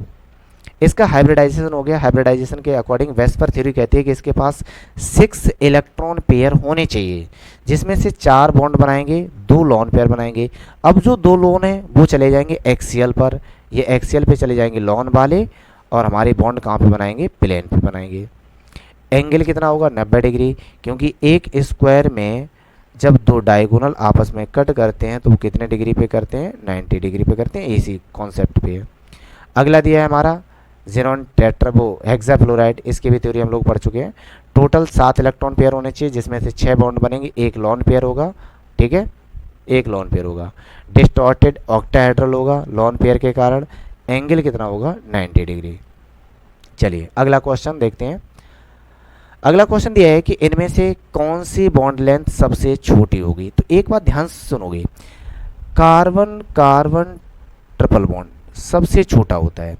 इसका हाइब्रिडाइजेशन हो गया। हाइब्रिडाइजेशन के अकॉर्डिंग वेस्पर थ्योरी कहती है कि इसके पास 6 इलेक्ट्रॉन पेयर होने चाहिए जिसमें से 4 बॉन्ड बनाएंगे, 2 लॉन पेयर बनाएंगे। अब जो 2 लोन हैं वो चले जाएंगे एक्सियल पर, ये एक्सियल पे चले जाएंगे लॉन वाले, और हमारे बॉन्ड कहाँ पे बनाएंगे, प्लेन पे बनाएंगे। एंगल कितना होगा 90 डिग्री, क्योंकि एक स्क्वायर में जब 2 डायगोनल आपस में कट करते हैं तो वो कितने डिग्री पे करते हैं, 90 डिग्री पे करते हैं। इसी कॉन्सेप्ट पे अगला दिया है हमारा जिनोन टेट्राबो हेक्साफ्लोराइड। इसकी भी थ्योरी हम लोग पढ़ चुके हैं। टोटल 7 इलेक्ट्रॉन पेयर होने चाहिए जिसमें से 6 बॉन्ड बनेंगे, 1 लॉन पेयर होगा, ठीक है, 1 लॉन पेयर होगा। डिस्टॉर्टेड ऑक्टाहेड्रल होगा लॉन पेयर के कारण। एंगल कितना होगा 90 डिग्री। चलिए अगला क्वेश्चन देखते हैं। अगला क्वेश्चन दिया है कि इनमें से कौन सी बॉन्ड लेंथ सबसे छोटी होगी। तो एक बात ध्यान से सुनोगे, कार्बन कार्बन ट्रिपल बॉन्ड सबसे छोटा होता है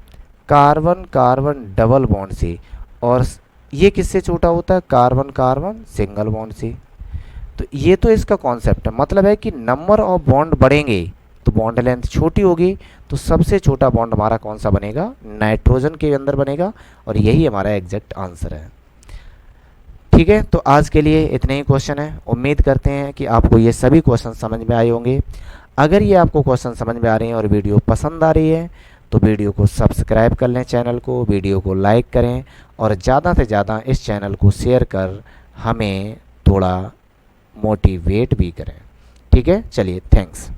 कार्बन कार्बन डबल बॉन्ड से, और ये किससे छोटा होता है, कार्बन कार्बन सिंगल बॉन्ड से। तो ये तो इसका कॉन्सेप्ट है, मतलब है कि नंबर ऑफ बॉन्ड बढ़ेंगे तो बॉन्ड लेंथ छोटी होगी। तो सबसे छोटा बॉन्ड हमारा कौन सा बनेगा, नाइट्रोजन के अंदर बनेगा, और यही हमारा एग्जैक्ट आंसर है। ठीक है, तो आज के लिए इतने ही क्वेश्चन है। उम्मीद करते हैं कि आपको ये सभी क्वेश्चन समझ में आए होंगे। अगर ये आपको क्वेश्चन समझ में आ रहे हैं और वीडियो पसंद आ रही है तो वीडियो को सब्सक्राइब कर लें, चैनल को, वीडियो को लाइक करें और ज़्यादा से ज़्यादा इस चैनल को शेयर कर हमें थोड़ा मोटिवेट भी करें। ठीक है, चलिए थैंक्स।